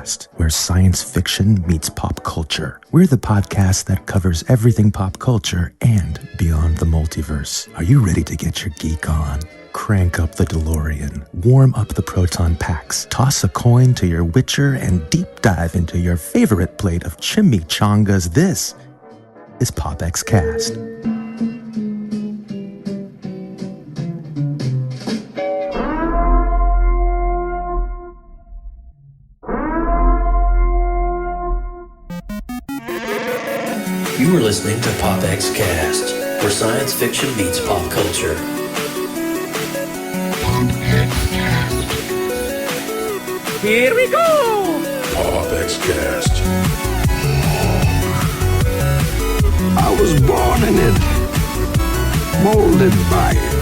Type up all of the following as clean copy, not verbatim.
PopXcast, where science fiction meets pop culture. We're the podcast that covers everything pop culture and beyond the multiverse. Are you ready to get your geek on? Crank up the DeLorean, warm up the proton packs, toss a coin to your Witcher, and deep dive into your favorite plate of chimichangas. This is PopXcast. You are listening to PopXcast, where science fiction meets pop culture. Here we go! PopXcast. I was born in it, molded by it.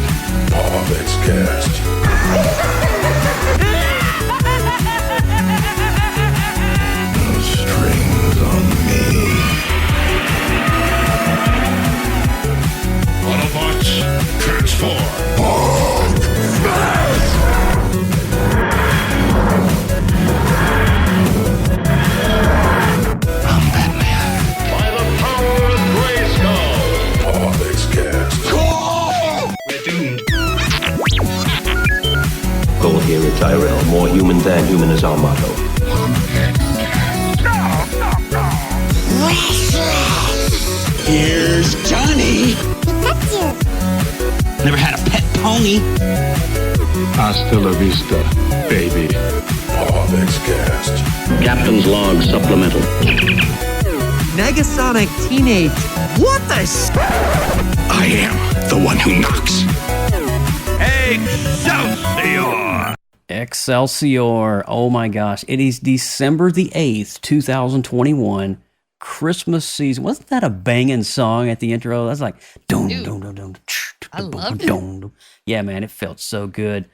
PopXcast. No strings on me. Autobots, transform. I'm Batman. By the power of Grayskull. PopXcast. We're doomed. Goal here at Tyrell. More human than human is our motto. Here's Johnny. Never had a pet pony. Hasta la vista, baby. PopXcast. Captain's log supplemental. Negasonic Teenage. What the I am the one who knocks. Excelsior! Excelsior. Oh my gosh. It is December the 8th, 2021. Christmas season. Wasn't that a banging song at the intro? That's like, dun, dun, dun, dun, I loved it. Yeah, man, it felt so good.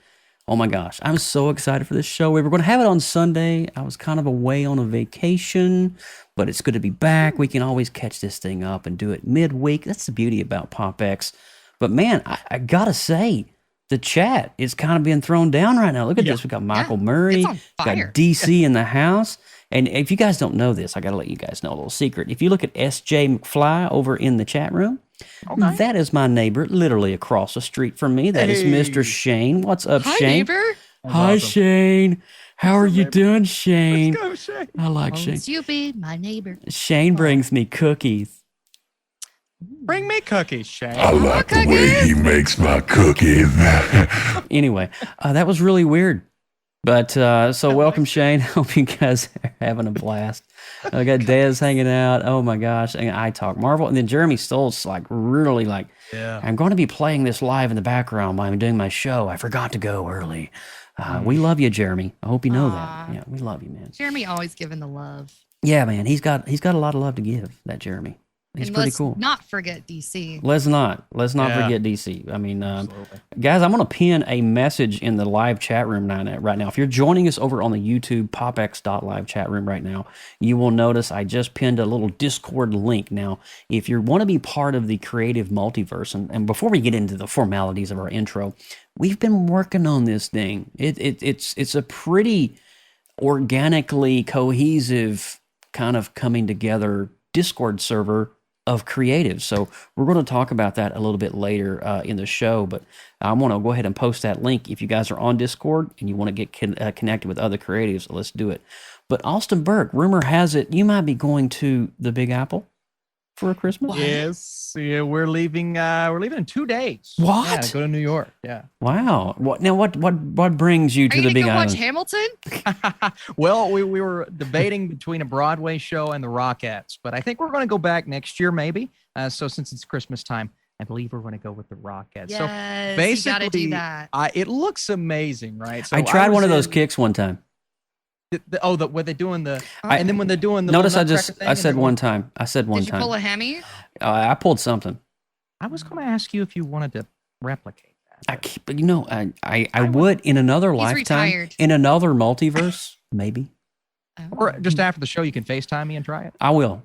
Oh my gosh. I'm so excited for this show. We were going to have it on Sunday. I was kind of away on a vacation, but it's good to be back. We can always catch this thing up and do it midweek. That's the beauty about PopX. But man, I gotta say, the chat is kind of being thrown down right now. Look at this. We got Michael Murray, it's on got fire. DC in the house. And if you guys don't know this, I got to let you guys know a little secret. If you look at SJ McFly over in the chat room, that is my neighbor, literally across the street from me. That is Mr. Shane. What's up, Hi, Shane? neighbor. Hi, Shane. How are you doing, Shane? Let's go, Shane. I like Shane. Won't you be my neighbor? Shane brings me cookies. Bring me cookies, Shane. I like the way he makes my cookies. Anyway, that was really weird. But so welcome, Shane. Hope you guys are having a blast. I got Dez hanging out. Oh my gosh, and I talk Marvel, and then Jeremy Stoll's like really like, I'm going to be playing this live in the background while I'm doing my show. I forgot to go early. We love you, Jeremy. I hope you know that. Yeah, we love you, man. Jeremy always giving the love. Yeah, man. He's got a lot of love to give. That Jeremy. He's And pretty let's cool. not forget DC. Let's not forget DC. I mean, guys, I'm going to pin a message in the live chat room right now. If you're joining us over on the YouTube popx.live chat room right now, you will notice I just pinned a little Discord link. Now, if you want to be part of the creative multiverse, and before we get into the formalities of our intro, we've been working on this thing. It's a pretty organically cohesive kind of coming together Discord server of creatives. So we're going to talk about that a little bit later in the show, but I want to go ahead and post that link. If you guys are on Discord and you want to get connected with other creatives, let's do it. But Austin Burke, rumor has it you might be going to the Big Apple for Christmas. Yes. Yeah, we're leaving in 2 days. What? Yeah, to go to New York. Yeah. Wow. What brings you Are to you the gonna Big go Island? watch Hamilton? Well, we were debating between a Broadway show and the Rockettes, but I think we're going to go back next year, maybe. So since it's Christmas time, I believe we're going to go with the Rockettes. Yes, so you basically, gotta do that. It looks amazing, right? So I tried was one of those in- kicks one time. were they doing the? And then when they're doing the. Notice little I nutcracker thing I and said they're one going- time. I said one Did you time. pull a Hemi? I pulled something. I was going to ask you if you wanted to replicate that. I would in another lifetime, retired. in another multiverse, maybe. Or just after the show, you can FaceTime me and try it. I will.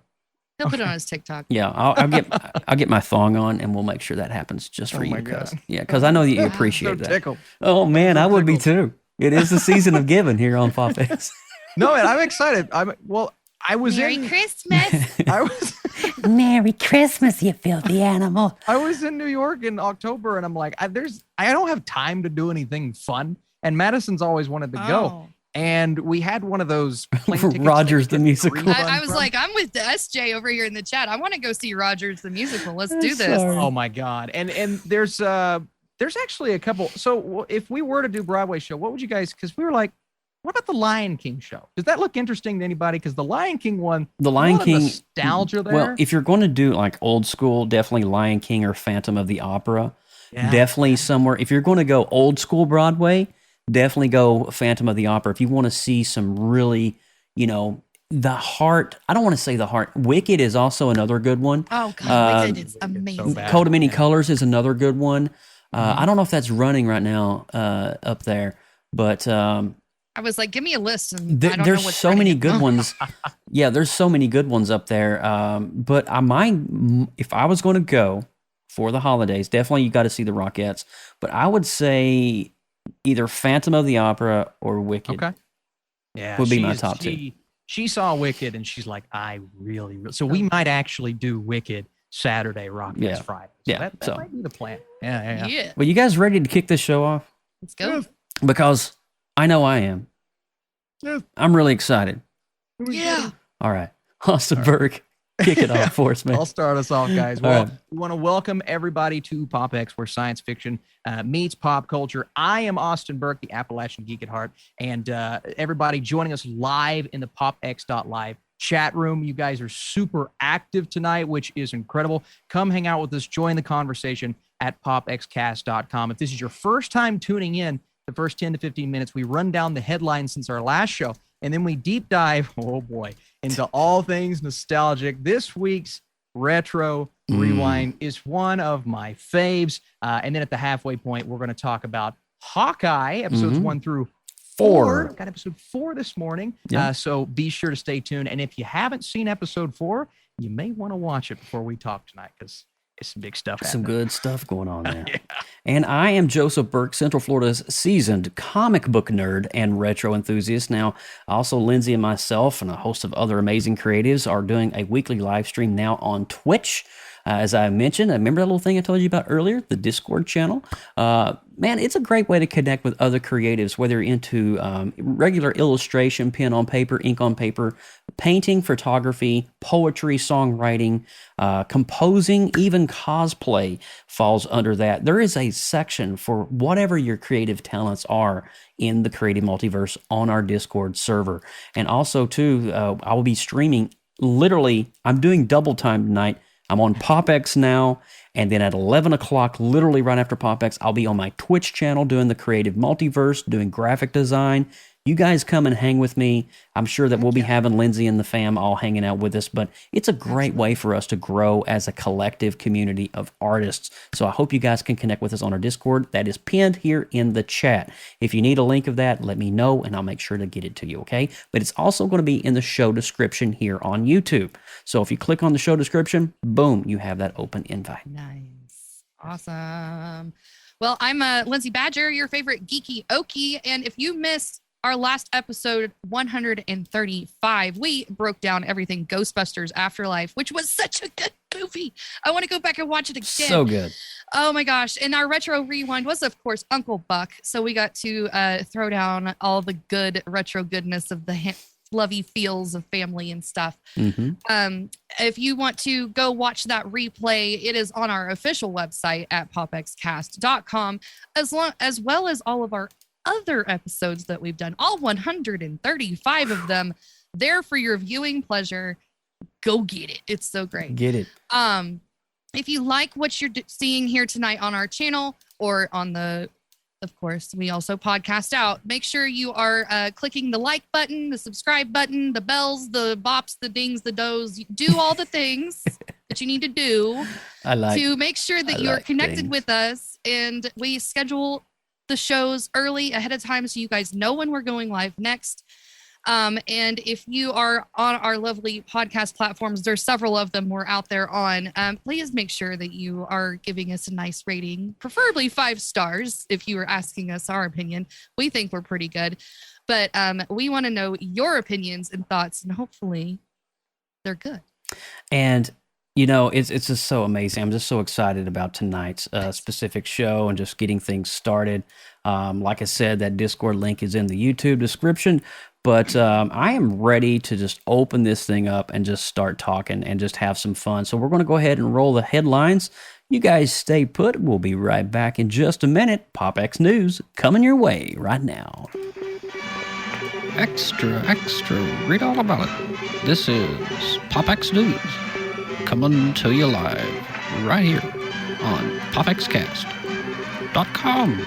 He'll put it on his TikTok. Yeah, I'll get my thong on, and we'll make sure that happens just for Oh you, my guys. God. Yeah, because I know that you Wow. appreciate So that. tickled. Oh man, I would be too. It is the season of giving here on PopX. No, man, I'm excited. I was Merry in Christmas. I was Merry Christmas, you filthy animal. I was in New York in October, and I'm like, I don't have time to do anything fun. And Madison's always wanted to go, Oh. and we had one of those plane tickets Rogers that the we get musical. refund I was from. like, I'm with the SJ over here in the chat. I want to go see Rogers the musical. Let's do this. Sorry. Oh my god! And there's actually a couple. So if we were to do Broadway show, what would you guys? Because we were like, what about the Lion King show? Does that look interesting to anybody? Because the Lion King one, The Lion a lot of King nostalgia there. Well, if you're going to do like old school, definitely Lion King or Phantom of the Opera. Yeah. Definitely somewhere. If you're going to go old school Broadway, definitely go Phantom of the Opera. If you want to see some really, the heart. I don't want to say the heart. Wicked is also another good one. Oh God, Wicked is amazing. bad. Coat of Many Colors is another good one. I don't know if that's running right now up there, but I was like, give me a list. And I don't know there's what's so running many it. good ones. Yeah, there's so many good ones up there. But I might, if I was going to go for the holidays, definitely you got to see the Rockettes. But I would say either Phantom of the Opera or Wicked. Okay. Yeah, Would be my top two. She saw Wicked, and she's like, I really. So we might actually do Wicked Saturday, Rockettes Yeah. Friday. So Yeah, that so- might be the plan. Yeah. Yeah, Well, you guys ready to kick this show off? let's go. Because I know I am. Yeah. I'm really excited. Yeah. All right. Austin Burke, kick it off for us, man. I'll start us off, guys. All Well, right. we want to welcome everybody to PopX, where science fiction meets pop culture. I am Austin Burke, the Appalachian Geek at Heart, and everybody joining us live in the PopX.live chat room. You guys are super active tonight, which is incredible. Come hang out with us. Join the conversation at PopXcast.com. If this is your first time tuning in, the first 10 to 15 minutes, we run down the headlines since our last show, and then we deep dive, oh boy, into all things nostalgic. This week's Retro Rewind is one of my faves. And then at the halfway point, we're going to talk about Hawkeye, episodes 1 through 4. Got episode 4 this morning. Yeah. So be sure to stay tuned. And if you haven't seen episode 4, you may want to watch it before we talk tonight, because it's some big stuff Some happening. good stuff going on there. And I am Joseph Burke, Central Florida's seasoned comic book nerd and retro enthusiast. Now, also Lindsay and myself and a host of other amazing creatives are doing a weekly live stream now on Twitch. As I mentioned, remember that little thing I told you about earlier, the Discord channel? Man, it's a great way to connect with other creatives, whether you're into regular illustration, pen on paper, ink on paper, painting, photography, poetry, songwriting, composing, even cosplay falls under that. There is a section for whatever your creative talents are in the Creative Multiverse on our Discord server. And also, too, I will be streaming, literally, I'm doing double time tonight. I'm on PopX now, and then at 11 o'clock, literally right after PopX, I'll be on my Twitch channel doing the Creative Multiverse, doing graphic design. You guys come and hang with me. I'm sure that we'll be having Lindsay and the fam all hanging out with us, but it's a great way for us to grow as a collective community of artists. So I hope you guys can connect with us on our Discord. That is pinned here in the chat. If you need a link of that, let me know, and I'll make sure to get it to you, okay? But it's also going to be in the show description here on YouTube. So if you click on the show description, boom, you have that open invite. Nice. Awesome. Well, I'm Lindsay Badger, your favorite geeky okie. And if you missed our last episode 135, we broke down everything Ghostbusters Afterlife, which was such a good movie. I want to go back and watch it again. So good. Oh my gosh. And our retro rewind was, of course, Uncle Buck. So we got to throw down all the good retro goodness of the lovey feels of family and stuff. If you want to go watch that replay, it is on our official website at popxcast.com, as well as all of our other episodes that we've done, all 135 of them, there for your viewing pleasure. Go get it. It's so great. Get it. If you like what you're seeing here tonight on our channel or on the, of course, we also podcast out, make sure you are clicking the like button, the subscribe button, the bells, the bops, the dings, the does. Do all the things that you need to do to make sure that you're connected with us. And we schedule the shows early ahead of time so you guys know when we're going live next. And if you are on our lovely podcast platforms, there's several of them we're out there on. Please make sure that you are giving us a nice rating, preferably 5 stars. If you were asking us our opinion, we think we're pretty good, but we want to know your opinions and thoughts, and hopefully they're good. And it's just so amazing. I'm just so excited about tonight's specific show and just getting things started. Like I said, that Discord link is in the YouTube description. But I am ready to just open this thing up and just start talking and just have some fun. So we're going to go ahead and roll the headlines. You guys stay put. We'll be right back in just a minute. PopX News coming your way right now. Extra, read all about it. This is PopX News coming to you live right here on PopXcast.com.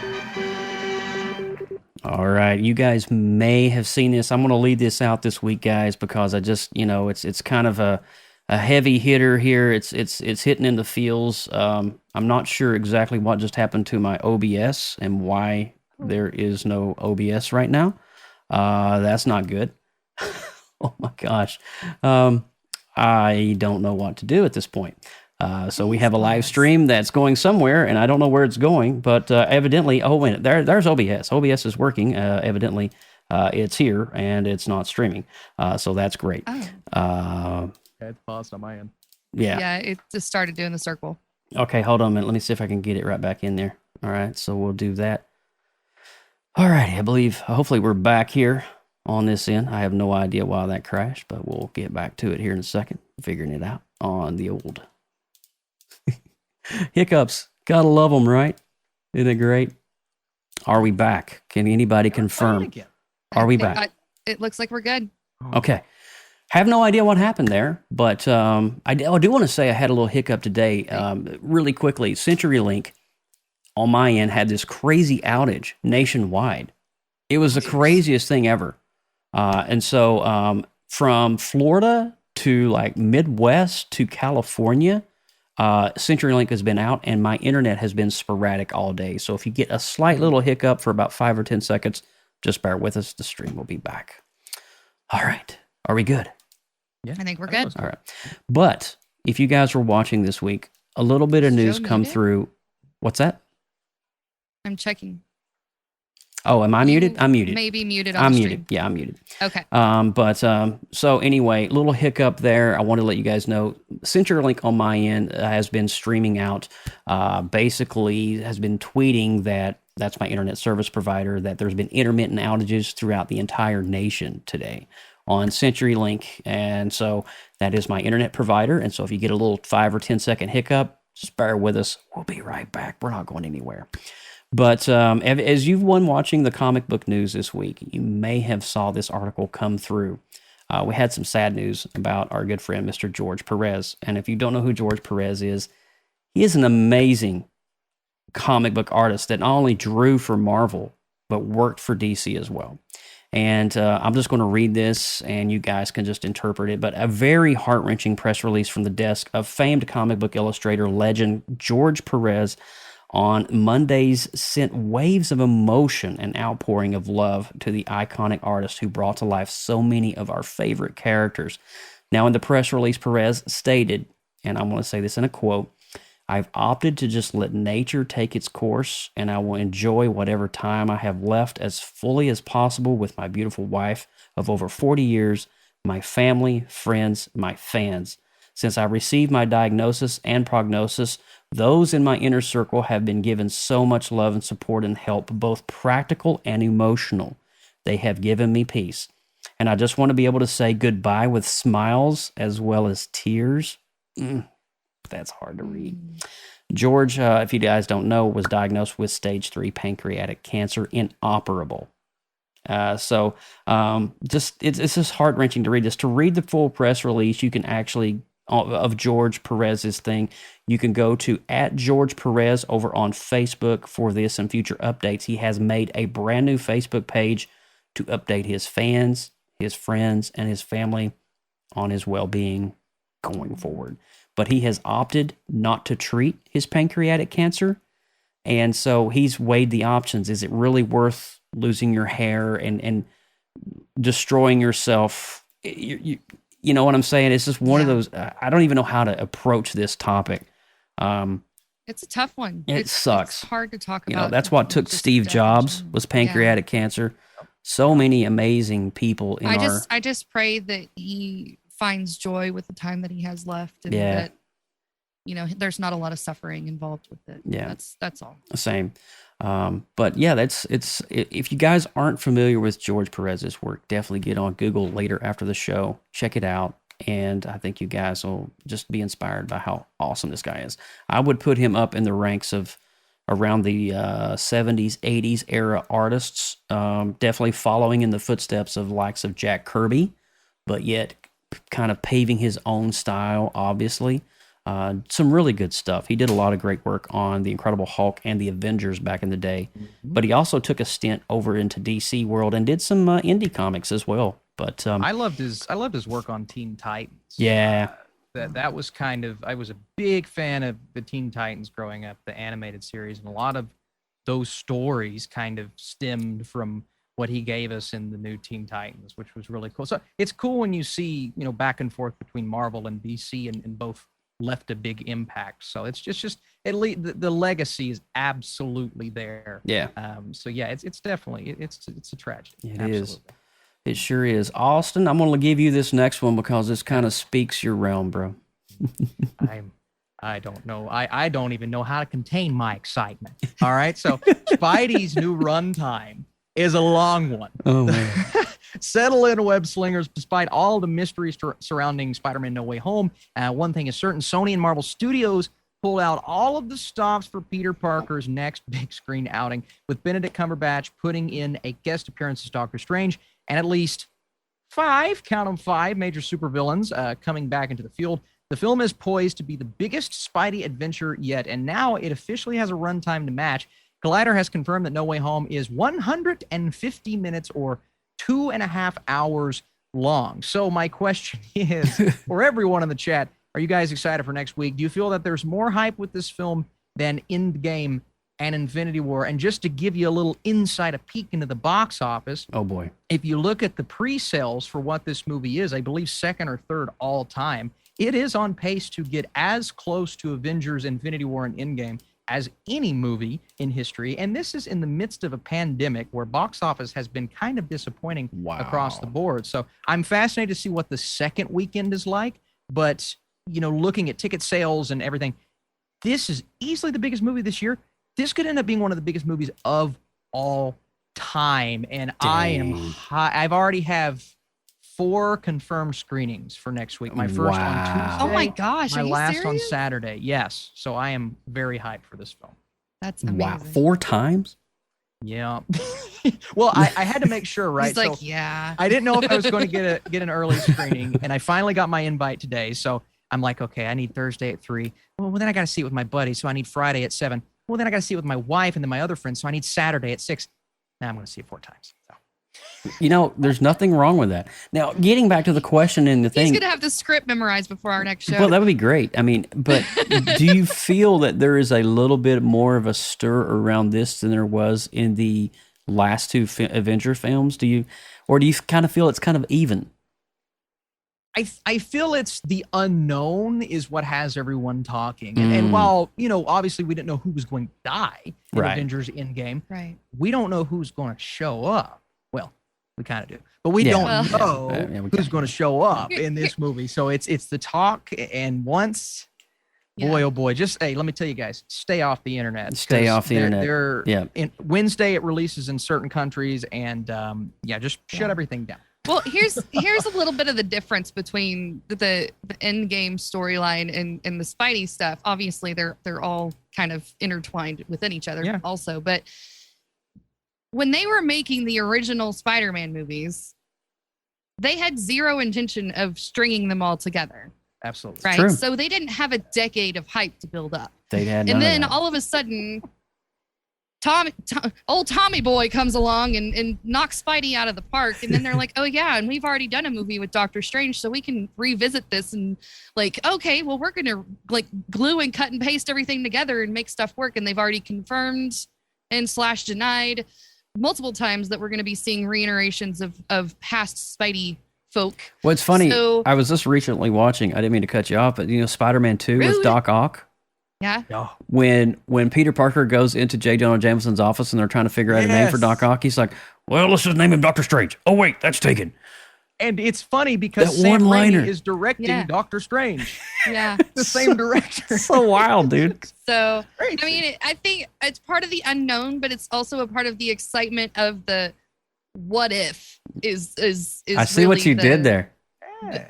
All right, you guys may have seen this. I'm going to lead this out this week, guys, because I just, it's kind of a heavy hitter here. It's hitting in the feels. I'm not sure exactly what just happened to my OBS and why there is no OBS right now. That's not good. Oh my gosh. I don't know what to do at this point. So we have a live stream that's going somewhere, and I don't know where it's going, but evidently, there's OBS. OBS is working. Evidently, it's here, and it's not streaming. So that's great. It's paused on my end. Yeah. Yeah, it just started doing the circle. Okay, hold on a minute. Let me see if I can get it right back in there. All right, so we'll do that. All right, I believe, hopefully we're back here on this end. I have no idea why that crashed, but we'll get back to it here in a second, figuring it out on the old hiccups. Gotta love them, right? Isn't it great? Are we back? Can anybody confirm? Are we back? It looks like we're good. Okay. Have no idea what happened there, but I do want to say I had a little hiccup today. Really quickly, CenturyLink on my end had this crazy outage nationwide. It was the craziest thing ever. And so from Florida to like Midwest to California, CenturyLink has been out, and my internet has been sporadic all day. So if you get a slight little hiccup for about 5 or 10 seconds, just bear with us. The stream will be back. All right. Are we good? Yeah, I think we're good. All right. But if you guys were watching this week, a little bit of news come through. What's that? I'm checking. Oh, am I muted? I'm muted. Maybe muted on I'm stream. muted. Yeah, I'm muted. Okay. So anyway, little hiccup there. I want to let you guys know CenturyLink on my end has been streaming out, basically has been tweeting that's my internet service provider, that there's been intermittent outages throughout the entire nation today on CenturyLink. And so that is my internet provider. And so if you get a little 5 or 10 second hiccup, just bear with us. We'll be right back. We're not going anywhere. But as you've been watching the comic book news this week, you may have saw this article come through. We had some sad news about our good friend, Mr. George Perez. And if you don't know who George Perez is, he is an amazing comic book artist that not only drew for Marvel, but worked for DC as well. And I'm just going to read this, and you guys can just interpret it. But a very heart-wrenching press release from the desk of famed comic book illustrator legend George Perez on Mondays sent waves of emotion and outpouring of love to the iconic artist who brought to life so many of our favorite characters. Now, in the press release, Perez stated, and I'm going to say this in a quote, "I've opted to just let nature take its course, and I will enjoy whatever time I have left as fully as possible with my beautiful wife of over 40 years, my family, friends, my fans. Since I received my diagnosis and prognosis, those in my inner circle have been given so much love and support and help, both practical and emotional. They have given me peace. And I just want to be able to say goodbye with smiles as well as tears." That's hard to read. George, if you guys don't know, was diagnosed with stage 3 pancreatic cancer, inoperable. It's just heart-wrenching to read this. To read the full press release, you can actually, of George Perez's thing, you can go to @GeorgePerez over on Facebook for this and future updates. He has made a brand new Facebook page to update his fans, his friends, and his family on his well-being going forward. But he has opted not to treat his pancreatic cancer. And so he's weighed the options. Is it really worth losing your hair and destroying yourself. You know what I'm saying? It's just one of those. I don't even know how to approach this topic. It's a tough one. It sucks. It's hard to talk about. You know, that's what took Steve Jobs was pancreatic cancer. So many amazing people in I just pray that he finds joy with the time that he has left, and that there's not a lot of suffering involved with it. Yeah, that's all. Same. But yeah, it's if you guys aren't familiar with George Perez's work, definitely get on Google later after the show, check it out, and I think you guys will just be inspired by how awesome this guy is. I would put him up in the ranks of around the 70s, 80s era artists, definitely following in the footsteps of likes of Jack Kirby, but yet kind of paving his own style, obviously. Some really good stuff. He did a lot of great work on The Incredible Hulk and the Avengers back in the day, but he also took a stint over into DC world and did some indie comics as well. But I loved his work on Teen Titans. Yeah. That was kind of, I was a big fan of the Teen Titans growing up, the animated series, and a lot of those stories kind of stemmed from what he gave us in the new Teen Titans, which was really cool. So it's cool when you see, back and forth between Marvel and DC, and both left a big impact. So it's just at least the legacy is absolutely there. Yeah. So yeah, it's definitely it's a tragedy. It is. It sure is. Austin, I'm going to give you this next one because this kind of speaks your realm, bro. I don't know. I don't even know how to contain my excitement. All right. So Spidey's new runtime is a long one. Oh, man. Settle in, web slingers. Despite all the mysteries surrounding Spider-Man No Way Home, one thing is certain: Sony and Marvel Studios pulled out all of the stops for Peter Parker's next big screen outing, with Benedict Cumberbatch putting in a guest appearance as Doctor Strange, and at least 5, count them 5, major supervillains coming back into the field. The film is poised to be the biggest Spidey adventure yet, and now it officially has a runtime to match. Collider has confirmed that No Way Home is 150 minutes or 2.5 hours long. So my question is, for everyone in the chat, are you guys excited for next week? Do you feel that there's more hype with this film than Endgame and Infinity War? And just to give you a little insight, a peek into the box office. Oh boy. If you look at the pre-sales for what this movie is, I believe second or third all time, it is on pace to get as close to Avengers Infinity War and Endgame as any movie in history. And this is in the midst of a pandemic where box office has been kind of disappointing across the board. So I'm fascinated to see what the second weekend is like. But, looking at ticket sales and everything, this is easily the biggest movie this year. This could end up being one of the biggest movies of all time. And Dang. I've already have 4 confirmed screenings for next week. My first on Tuesday. Oh my gosh. My Are you last serious? on Saturday. Yes. So I am very hyped for this film. That's amazing. Wow. 4 times? Yeah. Well, I had to make sure, right? He's like, so yeah. I didn't know if I was going to get an early screening, and I finally got my invite today. So I'm like, okay, I need Thursday at 3. Well, then I got to see it with my buddy. So I need Friday at 7. Well, then I got to see it with my wife and then my other friends. So I need Saturday at 6. Now I'm going to see it 4 times. So. There's nothing wrong with that. Now, getting back to the question and the thing. He's going to have the script memorized before our next show. Well, that would be great. I mean, but do you feel that there is a little bit more of a stir around this than there was in the last 2 Avenger films? Do you kind of feel it's kind of even? I feel it's the unknown is what has everyone talking. And while, obviously we didn't know who was going to die in Avengers Endgame, we don't know who's going to show up. Well, we kind of do. But we don't know who's going to show up in this movie. So it's the talk. And once, boy, oh boy, just, hey, let me tell you guys, stay off the internet. Stay off the internet. Wednesday it releases in certain countries. And just shut everything down. Well, here's a little bit of the difference between the Endgame storyline and the Spidey stuff. Obviously, they're all kind of intertwined within each other also. But when they were making the original Spider-Man movies, they had zero intention of stringing them all together. Absolutely. Right? True. So they didn't have a decade of hype to build up. They had and then all of a sudden, old Tommy Boy comes along and knocks Spidey out of the park. And then they're like, oh, yeah, and we've already done a movie with Doctor Strange, so we can revisit this. And like, okay, well, we're going to like glue and cut and paste everything together and make stuff work. And they've already confirmed and / denied multiple times that we're going to be seeing reiterations of past Spidey folk. Well, it's funny. So, I was just recently watching. I didn't mean to cut you off, but Spider-Man 2 with Doc Ock. Yeah. When Peter Parker goes into J. Jonah Jameson's office and they're trying to figure out a name for Doc Ock, he's like, "Well, let's just name him Doctor Strange." Oh wait, that's taken. And it's funny because That Sam one-liner. Raimi is directing Doctor Strange. Yeah. The same director. So wild, dude. So, Crazy. I mean, I think it's part of the unknown, but it's also a part of the excitement of the what if is I see what really you did there.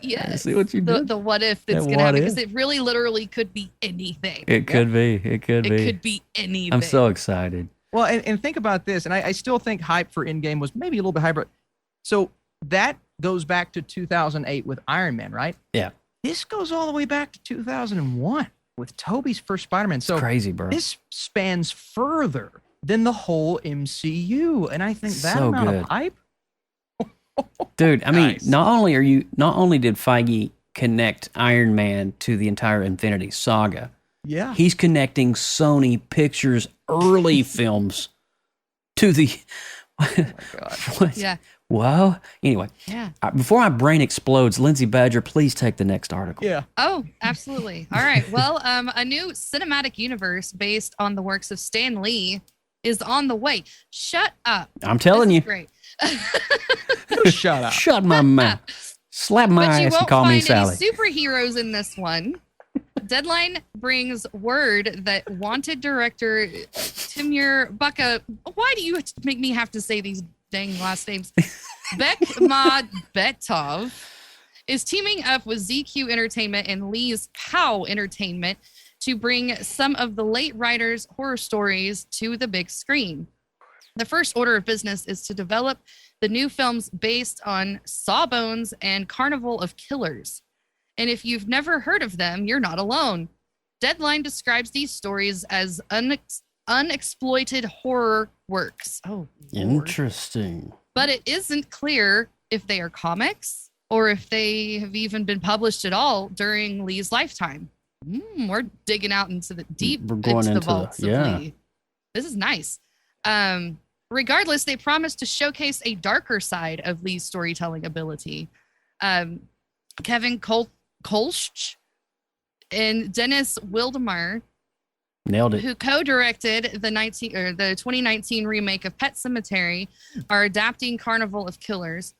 Yeah. I see what you did. The what if that's That going to happen, what because it really literally could be anything. It could be. It could It be. could be anything. I'm so excited. Well, and think about this, and I still think hype for Endgame was maybe a little bit high, but so that goes back to 2008 with Iron Man, right? Yeah. This goes all the way back to 2001 with Tobey's first Spider-Man. So crazy, bro. This spans further than the whole MCU, and I think that So amount good. of hype. Dude, I mean, Nice. not only did Feige connect Iron Man to the entire Infinity Saga, Yeah. he's connecting Sony Pictures early films to the. What? Yeah. Wow. Anyway, Yeah. before my brain explodes, Lindsay Badger, please take the next article. Yeah. Oh, absolutely. All right. Well, a new cinematic universe based on the works of Stan Lee is on the way. Shut up. I'm telling This you. is great. Shut up. Shut my mouth. Slap my But you ass and won't call me find any Sally. superheroes in this one. Deadline brings word that wanted director Timur Baka. Why do you make me have to say these dang last names? Bekmambetov is teaming up with ZQ Entertainment and Lee's POW Entertainment to bring some of the late writers' horror stories to the big screen. The first order of business is to develop the new films based on Sawbones and Carnival of Killers. And if you've never heard of them, you're not alone. Deadline describes these stories as unexploited horror works. Oh, Lord. Interesting. But it isn't clear if they are comics or if they have even been published at all during Lee's lifetime. We're digging out into the deep We're going into the into vaults yeah. of Lee. This is nice. Regardless, they promise to showcase a darker side of Lee's storytelling ability. Kevin Kolsch and Dennis Wildemar, Nailed it. who co-directed the 2019 remake of Pet Sematary, are adapting Carnival of Killers.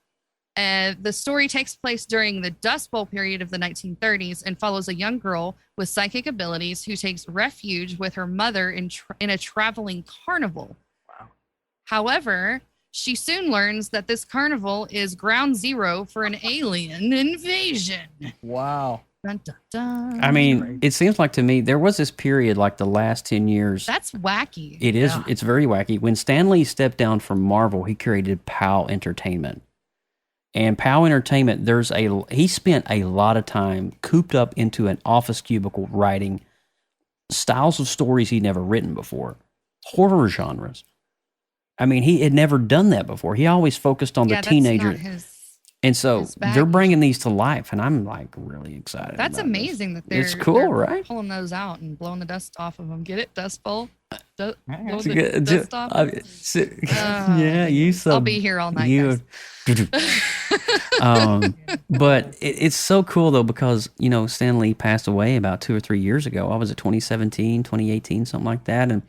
The story takes place during the Dust Bowl period of the 1930s and follows a young girl with psychic abilities who takes refuge with her mother in a traveling carnival. Wow. However, she soon learns that this carnival is ground zero for an alien invasion. Wow. Dun, dun, dun. I mean, it seems like to me there was this period, like the last 10 years. That's wacky. It is. Yeah. It's very wacky. When Stan Lee stepped down from Marvel, he created POW Entertainment. And POW Entertainment, he spent a lot of time cooped up into an office cubicle writing styles of stories he'd never written before, horror genres. I mean, he had never done that before. He always focused on the teenager. And so they're bringing these to life, and I'm like really excited. That's about amazing this. that they're It's cool, they're right? pulling those out and blowing the dust off of them. Get it, Dust Bowl? Blow It's the good. dust off. Yeah, you so. I'll be here all night, But it's so cool though, because Stan Lee passed away about 2 or 3 years ago. I was at 2017, 2018, something like that, and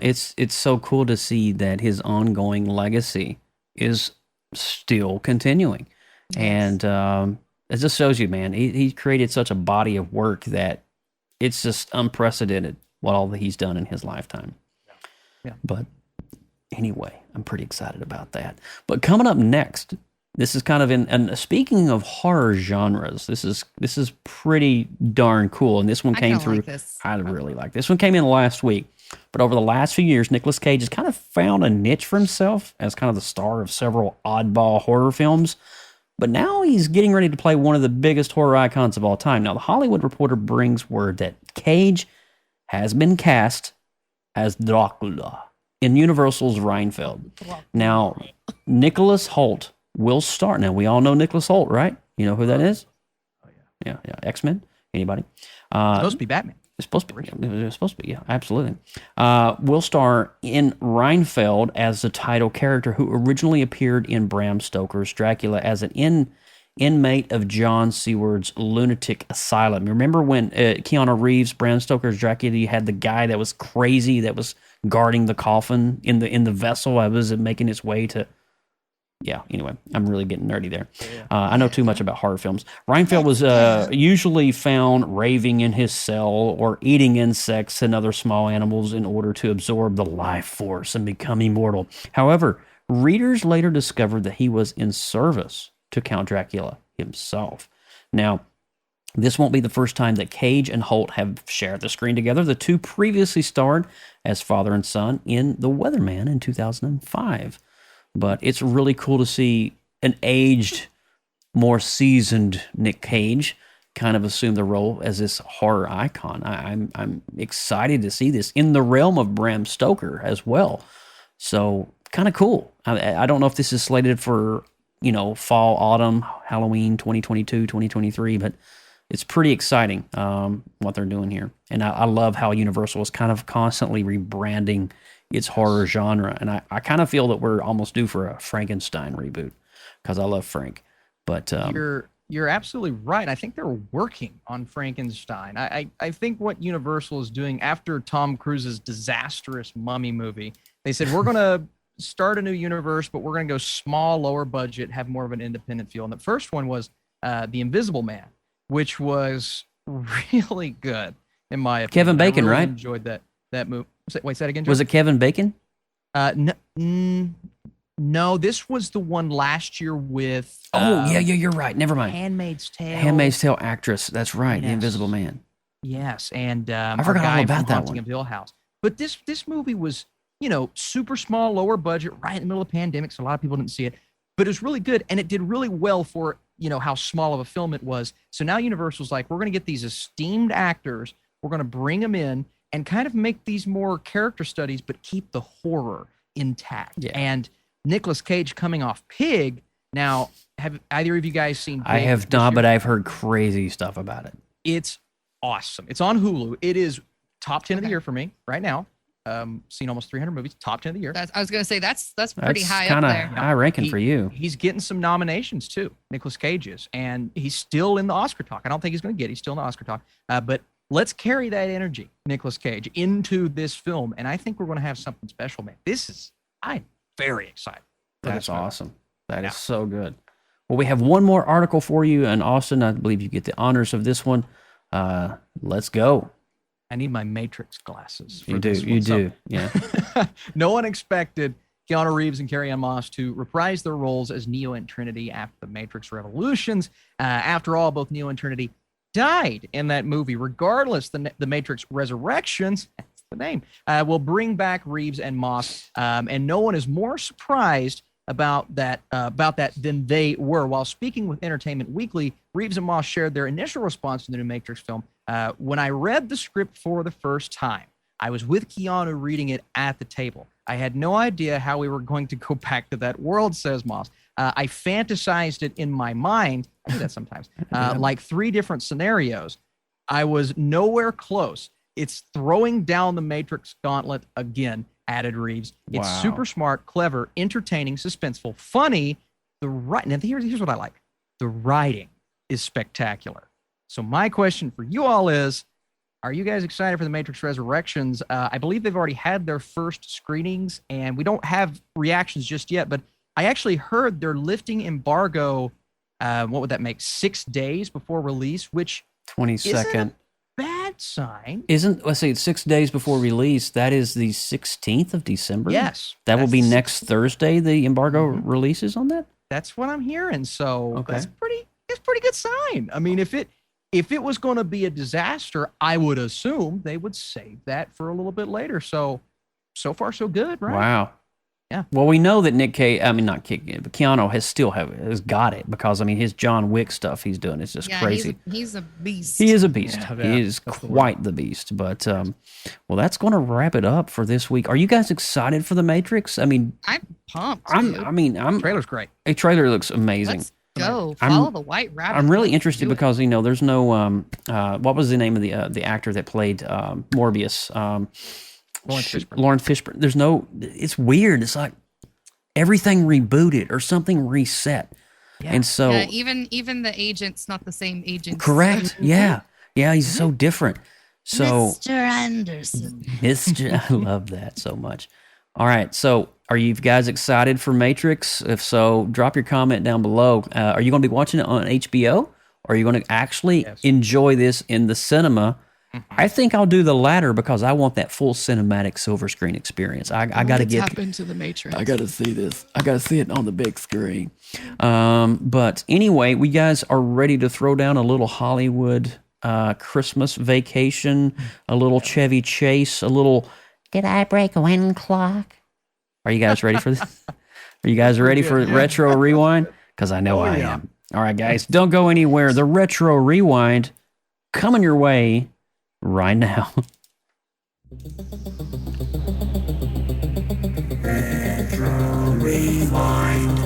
it's so cool to see that his ongoing legacy is still continuing. Yes. And it just shows you, man, he created such a body of work that it's just unprecedented what all that he's done in his lifetime. Yeah. But anyway, I'm pretty excited about that. But coming up next, this is kind of and speaking of horror genres, this is pretty darn cool. And this one came through. I really like this one. Came in last week. But over the last few years, Nicolas Cage has kind of found a niche for himself as kind of the star of several oddball horror films. But now he's getting ready to play one of the biggest horror icons of all time. Now, The Hollywood Reporter brings word that Cage has been cast as Dracula in Universal's Reinfeld. Now, Nicholas Hoult will star. Now, we all know Nicholas Hoult, right? You know who that is? Oh, yeah. Yeah. X-Men? Anybody? Supposed to be Batman. It's supposed to be. It was supposed to be. Yeah, absolutely. Will star in Reinfeld as the title character, who originally appeared in Bram Stoker's Dracula as an inmate of John Seward's lunatic asylum. Remember when Keanu Reeves, Bram Stoker's Dracula, you had the guy that was crazy that was guarding the coffin in the vessel. I was making its way to. Yeah, anyway, I'm really getting nerdy there. I know too much about horror films. Reinfeld was usually found raving in his cell or eating insects and other small animals in order to absorb the life force and become immortal. However, readers later discovered that he was in service to Count Dracula himself. Now, this won't be the first time that Cage and Holt have shared the screen together. The two previously starred as father and son in The Weatherman in 2005. But it's really cool to see an aged, more seasoned Nick Cage kind of assume the role as this horror icon. I'm excited to see this in the realm of Bram Stoker as well. So kind of cool. I don't know if this is slated for, fall, autumn, Halloween 2022, 2023, but it's pretty exciting what they're doing here. And I love how Universal is kind of constantly rebranding its horror genre. And I kind of feel that we're almost due for a Frankenstein reboot because I love Frank. But you're absolutely right. I think they're working on Frankenstein. I think what Universal is doing after Tom Cruise's disastrous Mummy movie, they said, we're going to start a new universe, but we're going to go small, lower budget, have more of an independent feel. And the first one was The Invisible Man, which was really good, in my opinion. Kevin Bacon, I really right? Enjoyed that movie. Wait, say that again, Joe? Was it Kevin Bacon? No, this was the one last year with... yeah, you're right. Never mind. Handmaid's Tale. Handmaid's Tale actress. That's right. Yes. The Invisible Man. Yes, and I forgot all about that Haunting one. of Hill House. But this movie was, super small, lower budget, right in the middle of the pandemic, so a lot of people didn't see it. But it was really good, and it did really well for, how small of a film it was. So now Universal's like, we're going to get these esteemed actors, we're going to bring them in, and kind of make these more character studies, but keep the horror intact. Yeah. And Nicolas Cage coming off Pig. Now, have either of you guys seen Pig? I have not, but I've heard crazy stuff about it. It's awesome. It's on Hulu. It is top 10 of the year for me right now. Seen almost 300 movies, top 10 of the year. I was going to say, that's pretty high kinda up there. High ranking for you. He's getting some nominations too, Nicolas Cage is, and he's still in the Oscar talk. I don't think he's going to get it. He's still in the Oscar talk. But let's carry that energy, Nicolas Cage, into this film, and I think we're going to have something special, man. I'm very excited. That's awesome. That is so good. Well, we have one more article for you, and Austin, I believe you get the honors of this one. Let's go. I need my Matrix glasses. You do. Yeah. No one expected Keanu Reeves and Carrie-Anne Moss to reprise their roles as Neo and Trinity after the Matrix Revolutions. After all, both Neo and Trinity died in that movie. Regardless, the Matrix Resurrections, that's the name, will bring back Reeves and Moss, and no one is more surprised about that than they were. While speaking with Entertainment Weekly, Reeves and Moss shared their initial response to the new Matrix film. When I read the script for the first time, I was with Keanu reading it at the table. I had no idea how we were going to go back to that world, says Moss. I fantasized it in my mind. I do that sometimes. Like 3 different scenarios. I was nowhere close. It's throwing down the Matrix gauntlet again, added Reeves. It's super smart, clever, entertaining, suspenseful, funny. Now here's what I like. The writing is spectacular. So my question for you all is, are you guys excited for the Matrix Resurrections? I believe they've already had their first screenings, and we don't have reactions just yet, but I actually heard they're lifting embargo, what would that make, 6 days before release, which 22nd. Isn't a bad sign. Let's say it's 6 days before release. That is the 16th of December? Yes. That will be next Thursday, the embargo releases on that? That's what I'm hearing. So that's it's pretty good sign. I mean, if it was going to be a disaster, I would assume they would save that for a little bit later. So far so good, right? Wow. Yeah. Well, we know that but Keanu has got it because his John Wick stuff he's doing is just crazy. He's a beast. He is a beast. Yeah, he is quite the beast. But well, that's going to wrap it up for this week. Are you guys excited for The Matrix? I'm pumped. I'm. Trailer's great. A trailer looks amazing. go. Follow the white rabbit. I'm really interested because there's no what was the name of the actor that played Morbius? Lawrence Fishburne. There's no. It's weird. It's like everything rebooted or something reset. Yeah. And so even the agent's not the same agent. Correct. Yeah. He's so different. So Mr. Anderson. I love that so much. All right. So are you guys excited for Matrix? If so, drop your comment down below. Are you going to be watching it on HBO? Or are you going to actually enjoy this in the cinema? I think I'll do the latter because I want that full cinematic silver screen experience. I got to tap into the Matrix. I got to see this. I got to see it on the big screen. But anyway, we guys are ready to throw down a little Hollywood Christmas vacation, a little Chevy Chase, a little. Did I break a wind clock? Are you guys ready for this? Are you guys ready for Retro Rewind? Because I know I am. All right, guys, don't go anywhere. The Retro Rewind coming your way right now. Retro Rewind.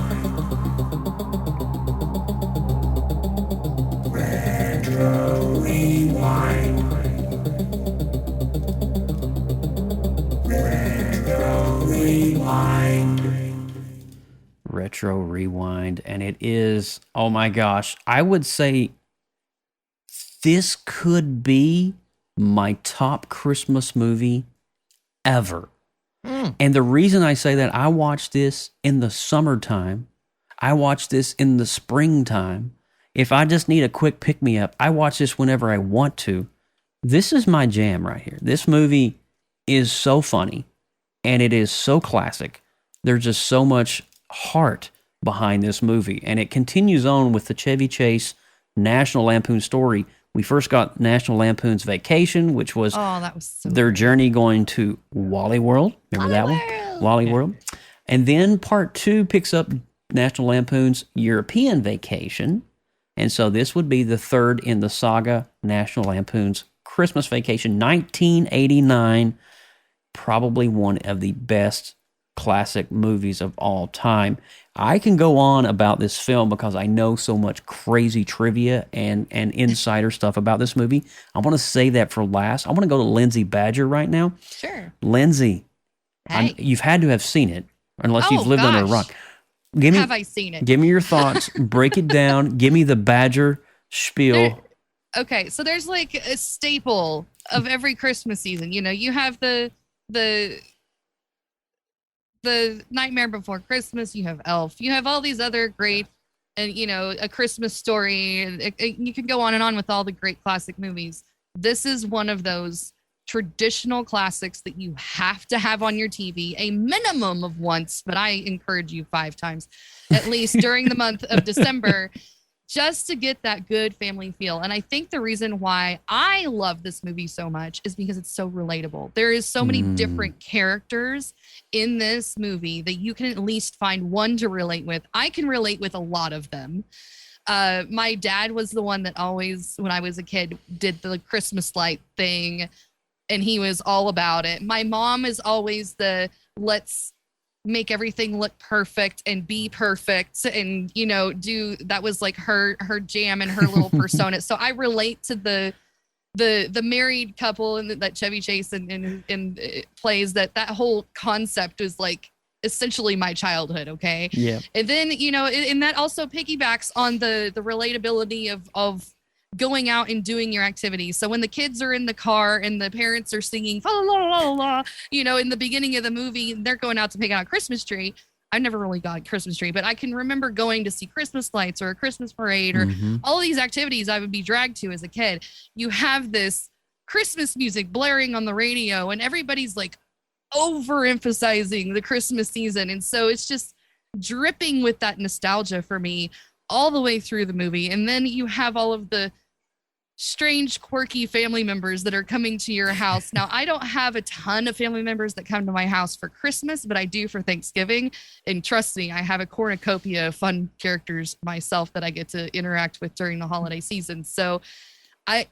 Retro Rewind. Retro Rewind. Retro Rewind, and it is, oh my gosh, I would say this could be my top Christmas movie ever. And the reason I say that, I watched this in the summertime. I watched this in the springtime. If I just need a quick pick-me-up, I watch this whenever I want to. This is my jam right here. This movie is so funny, and it is so classic. There's just so much heart behind this movie, and it continues on with the Chevy Chase National Lampoon story. We first got National Lampoon's Vacation, which was, that was so their journey going to Wally World. Remember that one? Wally World. And then part 2 picks up National Lampoon's European Vacation. And so this would be the third in the saga, National Lampoon's Christmas Vacation, 1989. Probably one of the best classic movies of all time. I can go on about this film because I know so much crazy trivia and insider stuff about this movie. I want to save that for last. I want to go to Lindsay Badger right now. Sure. Lindsay, hey. You've had to have seen it, unless you've lived under a rock. Have I seen it? Give me your thoughts. Break it down. Give me the Badger spiel. Okay, so there's like a staple of every Christmas season. You have the Nightmare Before Christmas, you have Elf, you have all these other great, and A Christmas Story. You can go on and on with all the great classic movies. This is one of those traditional classics that you have to have on your TV, a minimum of once, but I encourage you 5 times at least during the month of December, just to get that good family feel. And I think the reason why I love this movie so much is because it's so relatable. There is so many different characters in this movie that you can at least find one to relate with. I can relate with a lot of them. My dad was the one that always, when I was a kid, did the Christmas light thing, and he was all about it. My mom is always the let's make everything look perfect and be perfect, and that was like her jam and her little persona. So I relate to the married couple and that Chevy Chase and plays that whole concept is like essentially my childhood. Okay. Yeah. And then, and that also piggybacks on the relatability of going out and doing your activities. So when the kids are in the car and the parents are singing, la, la, la, la, in the beginning of the movie, they're going out to pick out a Christmas tree. I never really got a Christmas tree, but I can remember going to see Christmas lights or a Christmas parade or all these activities I would be dragged to as a kid. You have this Christmas music blaring on the radio, and everybody's like overemphasizing the Christmas season. And so it's just dripping with that nostalgia for me all the way through the movie. And then you have all of the strange, quirky family members that are coming to your house. Now, I don't have a ton of family members that come to my house for Christmas, but I do for Thanksgiving. And trust me, I have a cornucopia of fun characters myself that I get to interact with during the holiday season. So I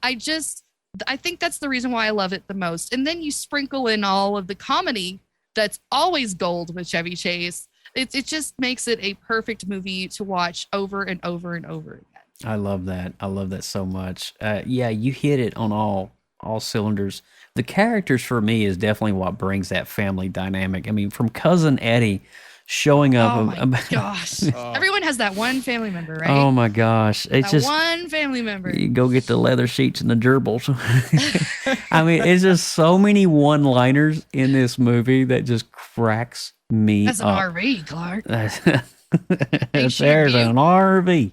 think that's the reason why I love it the most. And then you sprinkle in all of the comedy that's always gold with Chevy Chase. it just makes it a perfect movie to watch over and over and over again. I love that. I love that so much. Yeah, you hit it on all cylinders. The characters for me is definitely what brings that family dynamic. I mean, from Cousin Eddie showing up. Oh my gosh. Everyone has that one family member, right? Oh my gosh. It's that just one family member. You go get the leather sheets and the gerbils. I mean, it's just so many one-liners in this movie that just cracks me That's an up. RV, Clark. There's an RV.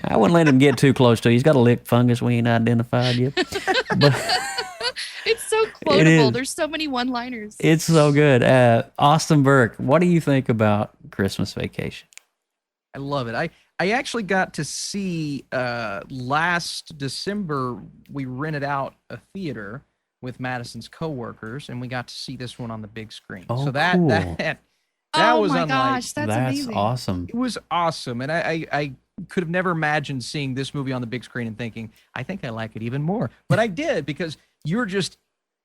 I wouldn't let him get too close to you. He's got a lick fungus we ain't identified yet. But it's so quotable. There's so many one-liners. It's so good. Austin Burke, what do you think about Christmas Vacation? I love it. I actually got to see last December, we rented out a theater with Madison's coworkers, and we got to see this one on the big screen. Oh, so that cool. that oh was my unlike, gosh, that's amazing. Awesome. It was awesome. And I could have never imagined seeing this movie on the big screen and thinking, I think I like it even more. But I did, because you're just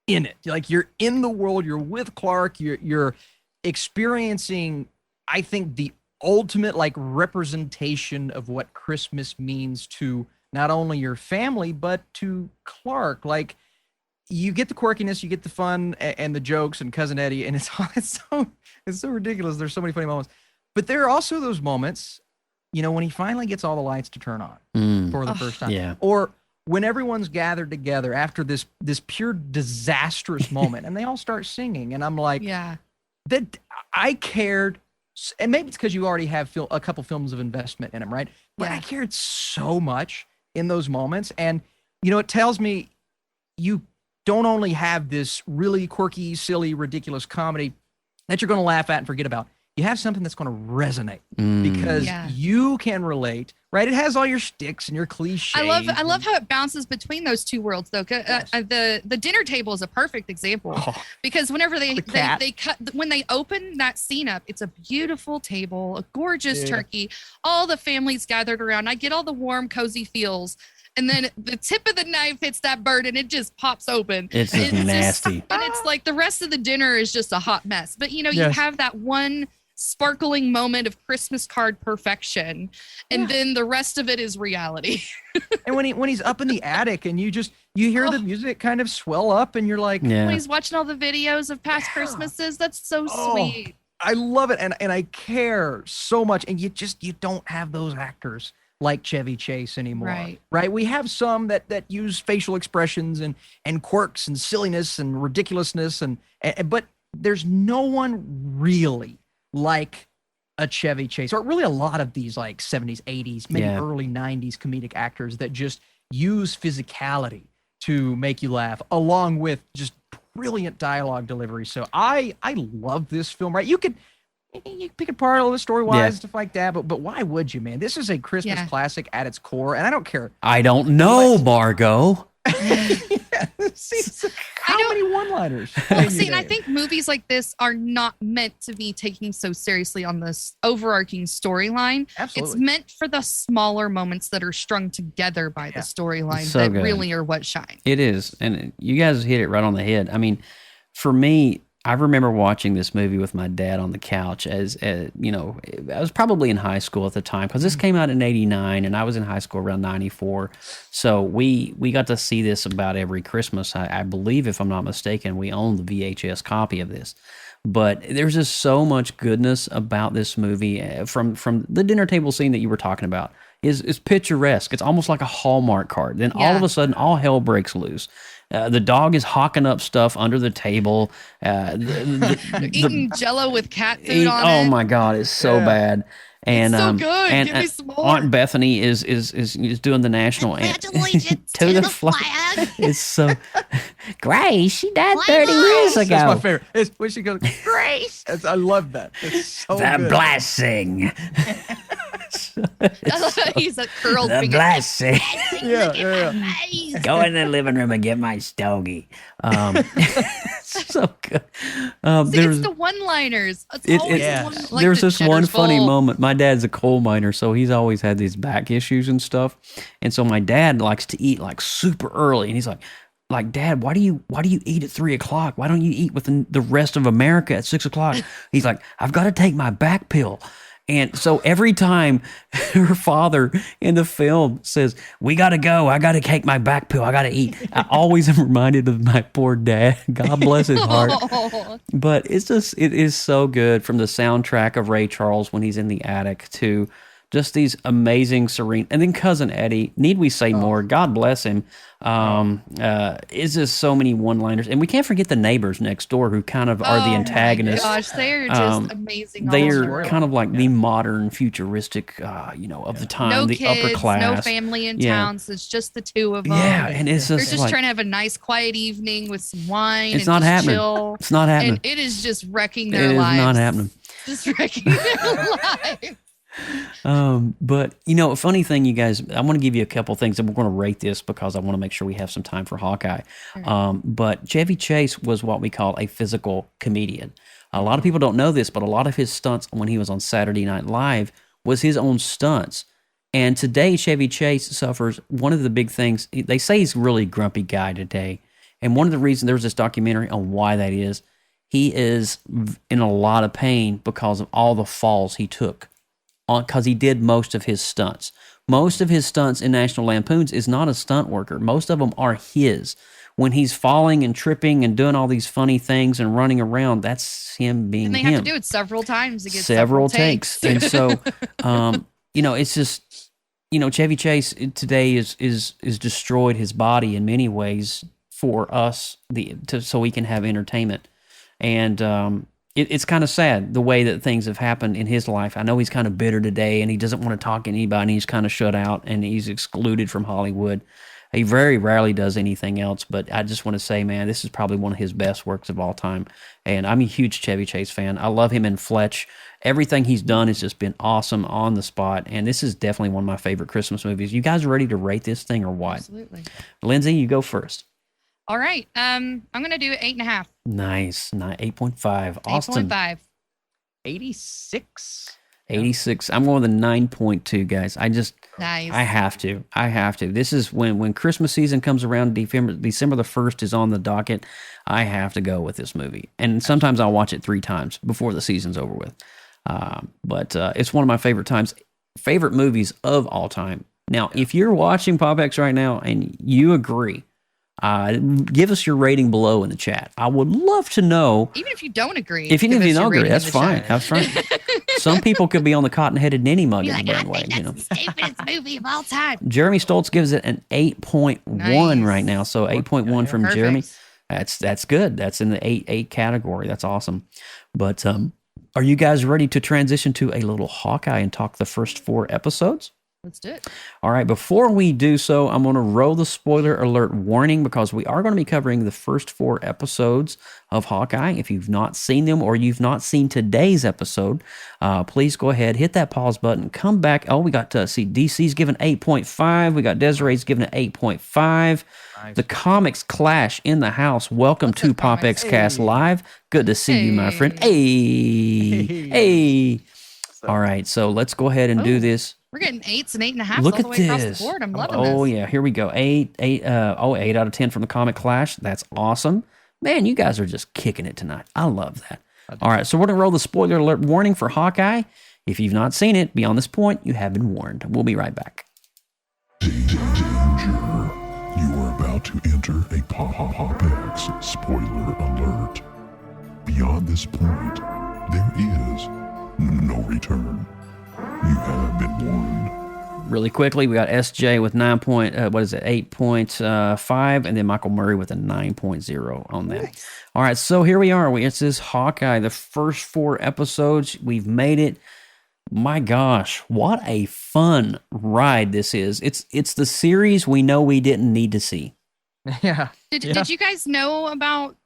in it. Like, you're in the world, you're with Clark, you're experiencing, I think, the ultimate like representation of what Christmas means to not only your family, but to Clark. Like, you get the quirkiness, you get the fun and the jokes and Cousin Eddie, and it's so ridiculous. There's so many funny moments. But there are also those moments, you know, when he finally gets all the lights to turn on for the first time. Yeah. Or when everyone's gathered together after this pure disastrous moment, and they all start singing, and I'm like, yeah, that I cared, and maybe it's because you already have a couple films of investment in them, right? But I cared so much in those moments, and you know, it tells me you don't only have this really quirky, silly, ridiculous comedy that you're going to laugh at and forget about. You have something that's going to resonate because you can relate, right? It has all your shticks and your cliches. I love how it bounces between those two worlds, though. The dinner table is a perfect example because whenever they cut, when they open that scene up, it's a beautiful table, a gorgeous turkey, all the families gathered around. I get all the warm, cozy feels. And then the tip of the knife hits that bird and it just pops open. It's just nasty. And it's like the rest of the dinner is just a hot mess. But, you know, you have that one sparkling moment of Christmas card perfection. And then the rest of it is reality. And when he's up in the attic and you hear the music kind of swell up and you're like. When he's watching all the videos of past Christmases, that's so sweet. I love it. And I care so much. And you don't have those actors like Chevy Chase anymore. Right. We have some that use facial expressions and quirks and silliness and ridiculousness but there's no one really like a Chevy Chase, or really a lot of these like 70s, 80s, maybe early 90s comedic actors that just use physicality to make you laugh, along with just brilliant dialogue delivery. So I love this film, right? You pick apart all the story-wise and stuff like that, but why would you, man? This is a Christmas classic at its core, and I don't care. I don't know, Margot. See, how many one-liners? See, and I think movies like this are not meant to be taken so seriously on this overarching storyline. Absolutely. It's meant for the smaller moments that are strung together by the storyline that really are what shine. It is, and you guys hit it right on the head. I mean, for me, I remember watching this movie with my dad on the couch as you know, I was probably in high school at the time because this came out in 89 and I was in high school around 94. So we got to see this about every Christmas. I believe, if I'm not mistaken, we owned the VHS copy of this. But there's just so much goodness about this movie from the dinner table scene that you were talking about. Is picturesque. It's almost like a Hallmark card. Then all of a sudden, all hell breaks loose. The dog is hawking up stuff under the table. Eating Jello with cat food on it. Oh my God, it's so bad. And it's so good. And, Give me some more. Aunt Bethany is doing the national Congratulations to the flag. It's so Grace, she died 30 years years ago. ago. That's my favorite. It's when she goes, Grace. I love that. It's so the good. blessing. He's a curled The finger. blessing. Yeah. Go in the living room and get my stogie. So good. It's the one-liners. It's always the one, like there's the this one Cheddar's funny Bowl. moment. My dad's a coal miner, so he's always had these back issues and stuff. And so my dad likes to eat like super early, and he's like, like, Dad, why do you eat at 3:00? Why don't you eat with the rest of America at 6:00? He's like, I've got to take my back pill. And so every time her father in the film says, we got to go, I got to take my back pill, I got to eat, I always am reminded of my poor dad. God bless his heart. But it is so good, from the soundtrack of Ray Charles when he's in the attic to just these amazing, serene, and then Cousin Eddie, need we say more? God bless him. It's just so many one-liners, and we can't forget the neighbors next door who kind of are the antagonists. Oh my gosh, they're just amazing. They are kind of like the modern, futuristic, of the time, no the kids, upper class, no family in town, so it's just the two of them. Yeah, and it's they're just just like, trying to have a nice, quiet evening with some wine. It's and not just happening. Chill. It's not happening. And it is just wrecking It their is lives. not happening. Just wrecking their lives. But a funny thing, you guys, I want to give you a couple things, and we're going to rate this because I want to make sure we have some time for Hawkeye. But Chevy Chase was what we call a physical comedian. A lot of people don't know this, but a lot of his stunts when he was on Saturday Night Live was his own stunts. And today, Chevy Chase suffers one of the big things. They say he's a really grumpy guy today. And one of the reasons, there's this documentary on why that is, he is in a lot of pain because of all the falls he took. Because he did most of his stunts. Most of his stunts in National Lampoons is not a stunt worker. Most of them are his. When he's falling and tripping and doing all these funny things and running around, that's him being him. And they have to do it several times to get several takes. And so, it's just, Chevy Chase today is destroyed his body in many ways for us, so we can have entertainment. And it's kind of sad the way that things have happened in his life. I know he's kind of bitter today, and he doesn't want to talk to anybody, and he's kind of shut out, and he's excluded from Hollywood. He very rarely does anything else, but I just want to say, man, this is probably one of his best works of all time. And I'm a huge Chevy Chase fan. I love him in Fletch. Everything he's done has just been awesome on the spot, and this is definitely one of my favorite Christmas movies. You guys ready to rate this thing or what? Absolutely. Lindsay, you go first. All right. I'm going to do 8.5. Nice. 8.5. Austin. 8.5. 86. 86. I'm going with a 9.2, guys. Nice. I have to. This is when Christmas season comes around. December the 1st is on the docket. I have to go with this movie. And sometimes I'll watch it 3 times before the season's over with. But it's one of my favorite movies of all time. Now, if you're watching PopX right now and you agree, give us your rating below in the chat. I would love to know. Even if you don't agree. If you don't agree, that's fine. That's fine. Some people could be on the cotton-headed ninny mug in the bandwagon. That's the stupidest movie of all time. Jeremy Stoltz gives it an 8.1 right now. So 8.1 from Perfect. Jeremy. That's good. That's in the 8 category. That's awesome. But are you guys ready to transition to a little Hawkeye and talk the first 4 episodes? Let's do it. All right, before we do so, I'm going to roll the spoiler alert warning because we are going to be covering the first 4 episodes of Hawkeye. If you've not seen them or you've not seen today's episode, please go ahead, hit that pause button, come back. Oh, we got DC's given 8.5. We got Desiree's given an 8.5. Nice. The comics clash in the house. Welcome to PopXcast Live. Good to see you, my friend. Hey. All right, so let's go ahead and do this. We're getting 8s and 8.5 Look all the at way across this. the board. I'm loving this. Oh, yeah. Here we go. 8 out of 10 from the Comic Clash. That's awesome. Man, you guys are just kicking it tonight. I love that. All right, so we're going to roll the spoiler alert warning for Hawkeye. If you've not seen it, beyond this point, you have been warned. We'll be right back. Danger. You are about to enter a PopX spoiler alert. Beyond this point, there is no return. You have been warned. Really quickly, we got SJ with 8.5, and then Michael Murray with a 9.0 on that. Nice. All right, so here we are. It's this Hawkeye, the first 4 episodes. We've made it. My gosh, what a fun ride this is. It's the series we know we didn't need to see. Yeah. Did you guys know about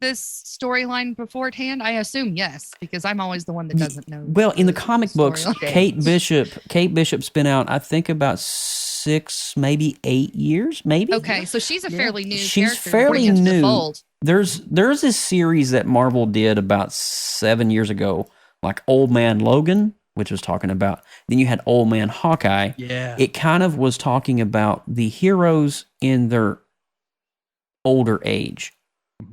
this storyline beforehand? I assume yes, because I'm always the one that doesn't know. Well, in the comic books, Kate Bishop's been out, I think, about 6, maybe 8 years, maybe. Okay, so she's a fairly new She's character. fairly new. The there's this series that Marvel did about 7 years ago, like Old Man Logan, which was talking about. Then you had Old Man Hawkeye. Yeah. It kind of was talking about the heroes in their older age.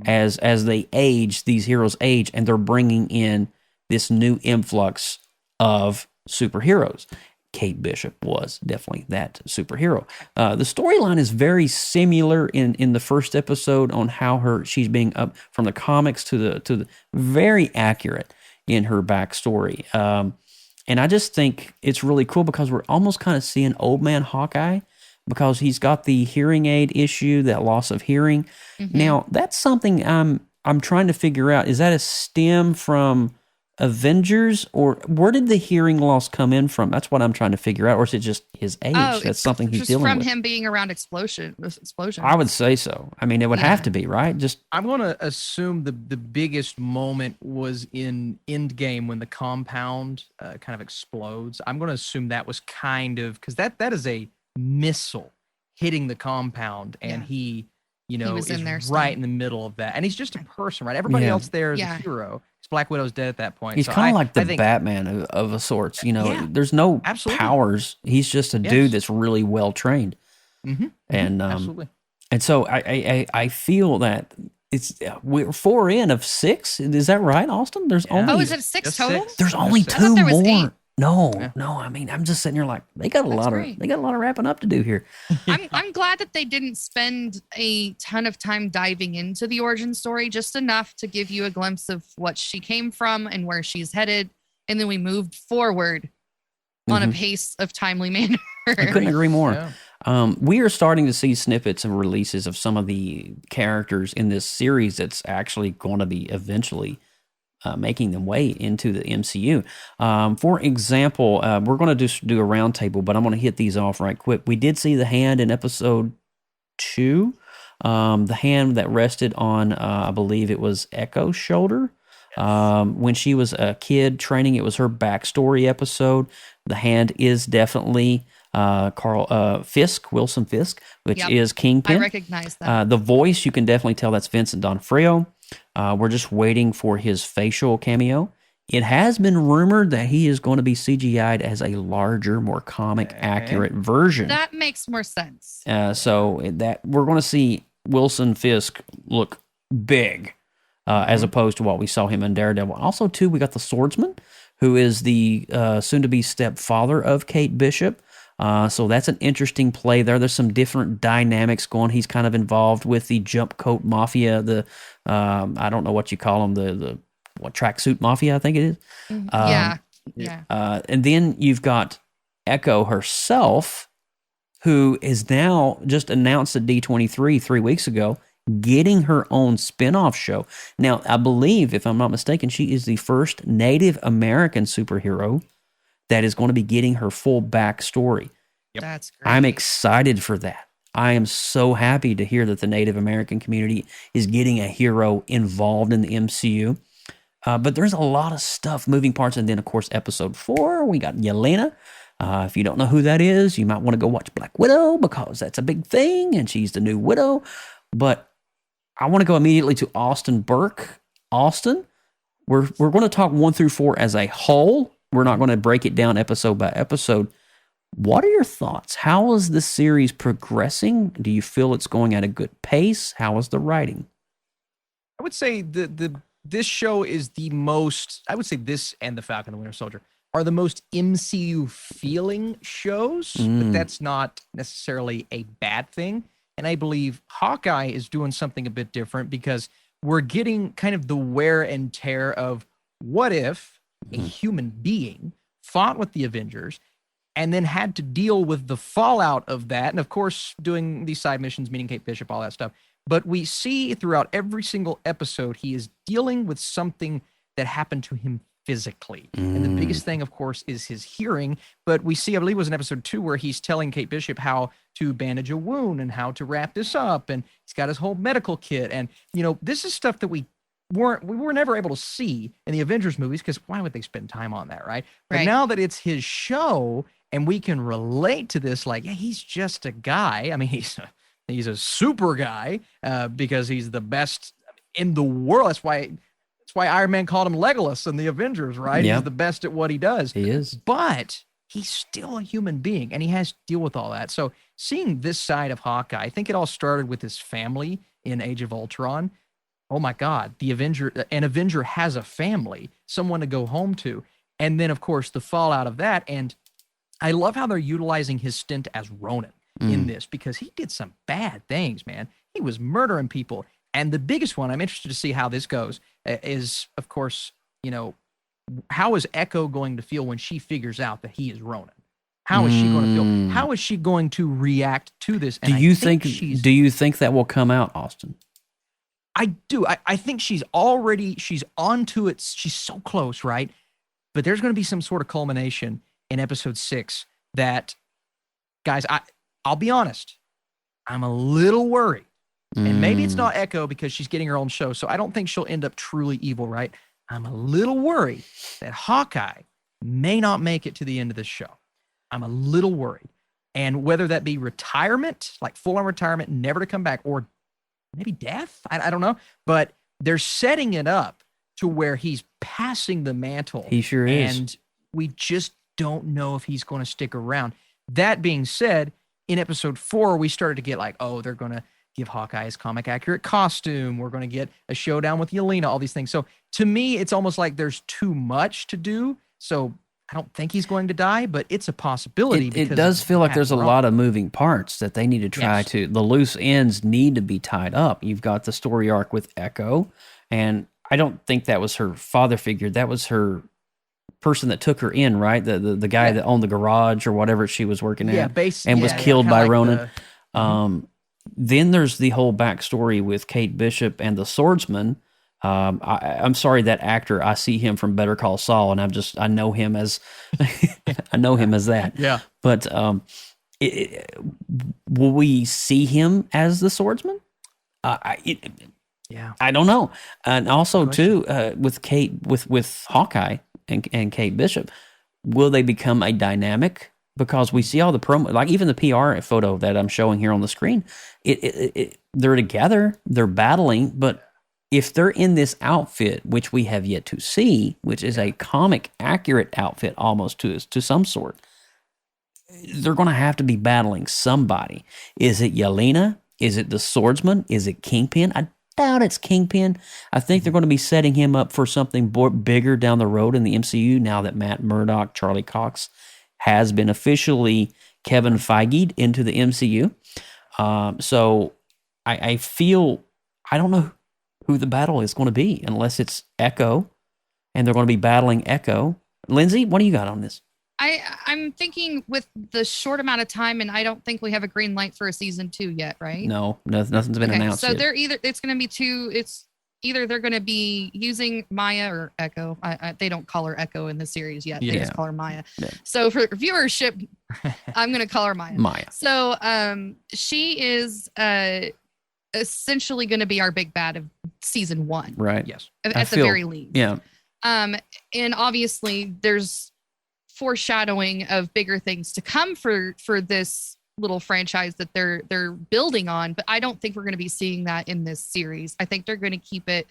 As they age, these heroes age, and they're bringing in this new influx of superheroes. Kate Bishop was definitely that superhero. The storyline is very similar in the first episode on how she's being up from the comics to the very accurate in her backstory. And I just think it's really cool because we're almost kind of seeing old man Hawkeye, because he's got the hearing aid issue, that loss of hearing. Now, that's something I'm trying to figure out. Is that a stem from Avengers, or where did the hearing loss come in from? That's what I'm trying to figure out. Or is it just his age? That's something he's dealing with. Just from him being around explosions. I would say so. I mean, it would have to be, right? I'm going to assume the biggest moment was in Endgame when the compound kind of explodes. I'm going to assume that was kind of, because that is a missile hitting the compound, and he is in there right in the middle of that. And he's just a person, right? Everybody else there is a hero. Black Widow's dead at that point. He's kind of like the Batman of a sorts. There's no powers. He's just a dude that's really well trained. And absolutely. And so I feel that we're 4 in of 6. Is that right, Austin? There's only is it 6 total? There's only 2 more. No. I mean, I'm just sitting here like they got a lot of wrapping up to do here. I'm glad that they didn't spend a ton of time diving into the origin story, just enough to give you a glimpse of what she came from and where she's headed, and then we moved forward on a pace of timely manner. I couldn't agree more. We are starting to see snippets and releases of some of the characters in this series that's actually going to be eventually making them way into the MCU. For example, we're going to do a roundtable, but I'm going to hit these off right quick. We did see the hand in episode 2, the hand that rested on, I believe it was Echo's shoulder. When she was a kid training, it was her backstory episode. The hand is definitely Wilson Fisk, which is Kingpin. I recognize that. The voice, you can definitely tell that's Vincent D'Onofrio. We're just waiting for his facial cameo. It has been rumored that he is going to be CGI'd as a larger, more comic accurate version. That makes more sense. So that we're going to see Wilson Fisk look big, as opposed to what we saw him in Daredevil. Also, too, we got the Swordsman, who is the soon-to-be stepfather of Kate Bishop. So that's an interesting play there. There's some different dynamics going. He's kind of involved with the jump coat mafia, the I don't know what you call them, the tracksuit mafia, I think it is. And then you've got Echo herself, who is now just announced at D23 3 weeks ago, getting her own spin-off show. Now, I believe, if I'm not mistaken, she is the first Native American superhero that is going to be getting her full backstory. That's great. I'm excited for that. I am so happy to hear that the Native American community is getting a hero involved in the MCU. But there's a lot of stuff, moving parts. And then, of course, episode 4, we got Yelena. If you don't know who that is, you might want to go watch Black Widow, because that's a big thing, and she's the new Widow. But I want to go immediately to Austin Burke. Austin, we're going to talk 1 through 4 as a whole. We're not going to break it down episode by episode. What are your thoughts? How is this series progressing? Do you feel it's going at a good pace? How is the writing? I would say this show is the most, I would say this and The Falcon and the Winter Soldier are the most MCU feeling shows, but that's not necessarily a bad thing. And I believe Hawkeye is doing something a bit different, because we're getting kind of the wear and tear of what if a human being fought with the Avengers and then had to deal with the fallout of that. And of course, doing these side missions, meeting Kate Bishop, all that stuff. But we see throughout every single episode, he is dealing with something that happened to him physically. And the biggest thing, of course, is his hearing. But we see, I believe it was in episode 2, where he's telling Kate Bishop how to bandage a wound and how to wrap this up. And he's got his whole medical kit. And, this is stuff that we were never able to see in the Avengers movies, because why would they spend time on that, right? But now that it's his show and we can relate to this, like, yeah, he's just a guy. I mean, he's a super guy because he's the best in the world. That's why Iron Man called him Legolas in the Avengers, right? Yeah. He's the best at what he does. He is. But he's still a human being and he has to deal with all that. So seeing this side of Hawkeye, I think it all started with his family in Age of Ultron. Oh my God, an Avenger has a family, someone to go home to. And then, of course, the fallout of that. And I love how they're utilizing his stint as Ronin in this, because he did some bad things, man. He was murdering people. And the biggest one, I'm interested to see how this goes, is, of course, how is Echo going to feel when she figures out that he is Ronin? How is she going to feel? How is she going to react to this? And do you think that will come out, Austin? I do. I think she's onto it. She's so close, right? But there's going to be some sort of culmination in episode 6 that, guys, I'll be honest, I'm a little worried. And maybe it's not Echo because she's getting her own show, so I don't think she'll end up truly evil, right? I'm a little worried that Hawkeye may not make it to the end of this show. I'm a little worried. And whether that be retirement, like full-on retirement, never to come back, or maybe death, I don't know. But they're setting it up to where he's passing the mantle. He sure is. And we just don't know if he's going to stick around. That being said, in episode 4, we started to get like, oh, they're going to give Hawkeye his comic accurate costume. We're going to get a showdown with Yelena, all these things. So to me, it's almost like there's too much to do. So I don't think he's going to die, but it's a possibility. It does feel like there's a lot of moving parts that they need to try to, the loose ends need to be tied up. You've got the story arc with Echo, and I don't think that was her father figure. That was her person that took her in, right? The guy that owned the garage or whatever she was working at, and was killed by Ronin. Then there's the whole backstory with Kate Bishop and the swordsman. I'm sorry, that actor, I see him from Better Call Saul, and I know him as that. Yeah. But will we see him as the swordsman? I don't know. And also too, with Kate, with Hawkeye and Kate Bishop, will they become a dynamic? Because we see all the promo, like even the PR photo that I'm showing here on the screen, they're together, they're battling, but if they're in this outfit, which we have yet to see, which is a comic accurate outfit almost to some sort, they're going to have to be battling somebody. Is it Yelena? Is it the swordsman? Is it Kingpin? I doubt it's Kingpin. I think they're going to be setting him up for something bigger down the road in the MCU now that Matt Murdock, Charlie Cox, has been officially Kevin Feige'd into the MCU. So I feel, I don't know who the battle is going to be unless it's Echo, and they're going to be battling Echo. Lindsay, what do you got on this? I'm thinking with the short amount of time, and I don't think we have a green light for a season 2 yet, right? No, nothing's been announced. So yet. they're either they're going to be using Maya or Echo. They don't call her Echo in the series yet. They just call her Maya. Yeah. So for viewership, I'm going to call her Maya. Maya. So she is essentially going to be our big bad of season 1. Right. Yes. At the very least. Yeah. And obviously there's foreshadowing of bigger things to come for this little franchise that they're building on, but I don't think we're going to be seeing that in this series. I think they're going to keep it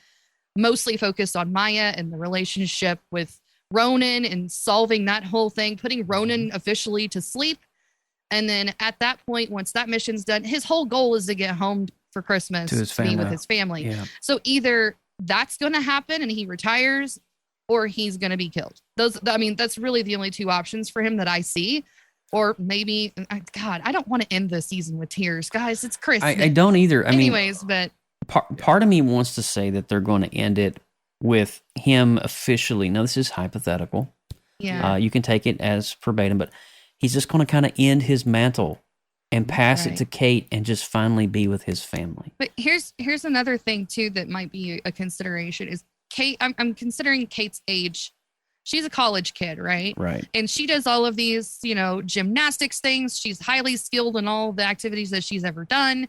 mostly focused on Maya and the relationship with Ronin and solving that whole thing, putting Ronin officially to sleep. And then at that point, once that mission's done, his whole goal is to get home for Christmas to be with his family. Yeah. So either that's going to happen and he retires, or he's going to be killed. That's really the only 2 options for him that I see. Or maybe, God, I don't want to end the season with tears, guys. It's Christmas. I don't either. But part of me wants to say that they're going to end it with him officially. Now, this is hypothetical. Yeah. You can take it as verbatim, but he's just going to kind of end his mantle and pass it to Kate and just finally be with his family. But here's another thing too that might be a consideration is Kate. I'm considering Kate's age. She's a college kid, right? Right. And she does all of these, gymnastics things. She's highly skilled in all the activities that she's ever done.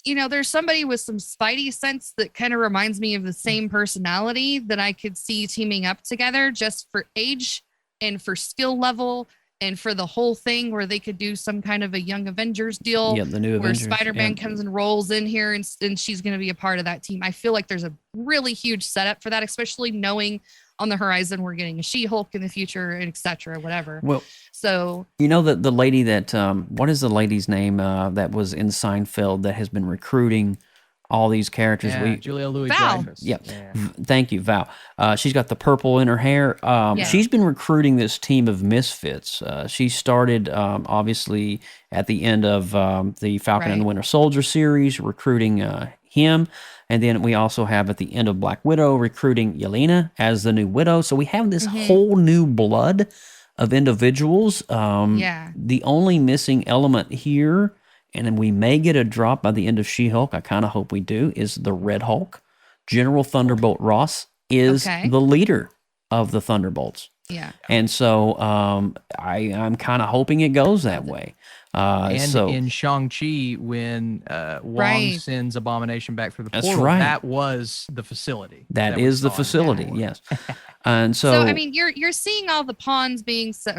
There's somebody with some spidey sense that kind of reminds me of the same personality that I could see teaming up together just for age and for skill level and for the whole thing where they could do some kind of a Young Avengers deal. Yeah, the new where Avengers. Spider-Man comes and rolls in here and she's going to be a part of that team. I feel like there's a really huge setup for that, especially knowing on the horizon, we're getting a She-Hulk in the future, and et cetera, whatever. Well, so you know the lady that what is the lady's name that was in Seinfeld that has been recruiting all these characters? Julia Louis Val. Dreyfus. Yeah. Thank you, Val. She's got the purple in her hair. She's been recruiting this team of misfits. She started, obviously, at the end of the Falcon and the Winter Soldier series, recruiting him. And then we also have at the end of Black Widow, recruiting Yelena as the new Widow. So we have this whole new blood of individuals. The only missing element here, and then we may get a drop by the end of She-Hulk, I kind of hope we do, is the Red Hulk. General Thunderbolt Ross is the leader of the Thunderbolts. Yeah. And so I'm kind of hoping it goes that way. In Shang-Chi, when Wong sends Abomination back through the portal, that was the facility. That is the facility, yes. And so I mean, you're seeing all the pawns being set,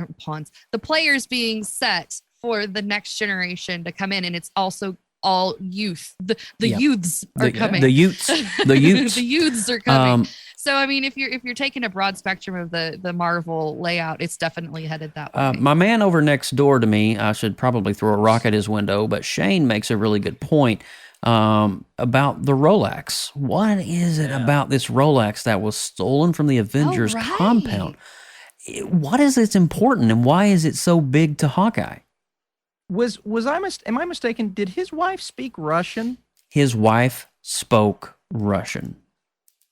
the players being set for the next generation to come in, and it's also all youth. The youths are coming. The youths. The youths are coming. So I mean, if you're taking a broad spectrum of the Marvel layout, it's definitely headed that way. My man over next door to me, I should probably throw a rock at his window, but Shane makes a really good point about the Rolex. What is it about this Rolex that was stolen from the Avengers compound? What is its important, and why is it so big to Hawkeye? Am I mistaken? Did his wife speak Russian? His wife spoke Russian.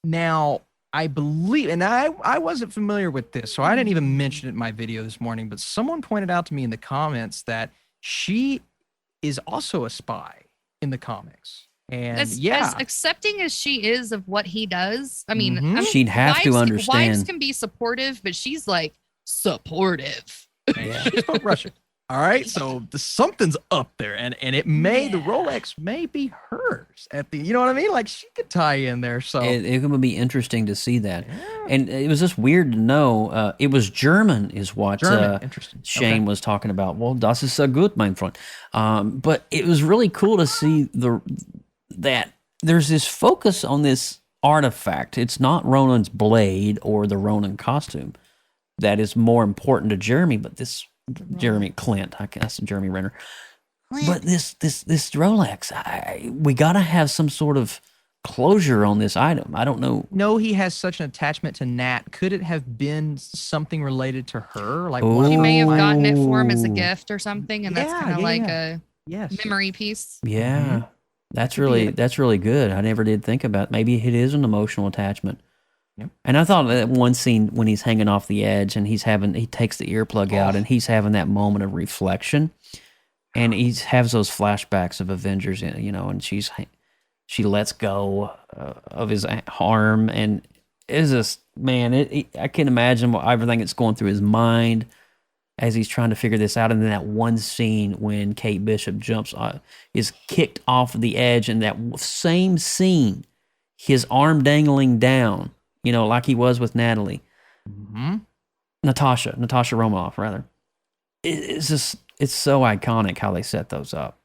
Now, I believe, and I wasn't familiar with this, so I didn't even mention it in my video this morning, but someone pointed out to me in the comments that she is also a spy in the comics. And as accepting as she is of what he does, I mean, she'd have to understand. Wives can be supportive, but she's like supportive. She spoke Russian. All right, so something's up there, and it may the Rolex may be hers at the, you know what I mean? Like she could tie in there. So it would be interesting to see that, and it was just weird to know. It was German, is what Shane was talking about. Well, das ist so gut, mein Freund. But it was really cool to see that there's this focus on this artifact. It's not Ronan's blade or the Ronan costume that is more important to Jeremy, but this. Clint, that's Jeremy Renner. But this Rolex, we got to have some sort of closure on this item. I don't know. No, he has such an attachment to Nat. Could it have been something related to her? Like she may have gotten it for him as a gift or something, and that's kind of like a memory piece. Yeah, that's really good. I never did think about it. Maybe it is an emotional attachment. Yep. And I thought that one scene when he's hanging off the edge and he takes the earplug out and he's having that moment of reflection, and he has those flashbacks of Avengers, and she lets go of his arm, and it's just, man, I can imagine everything that's going through his mind as he's trying to figure this out. And then that one scene when Kate Bishop is kicked off the edge, and that same scene, his arm dangling down. Like he was with Natalie. Natasha Romanoff, rather. It's so iconic how they set those up.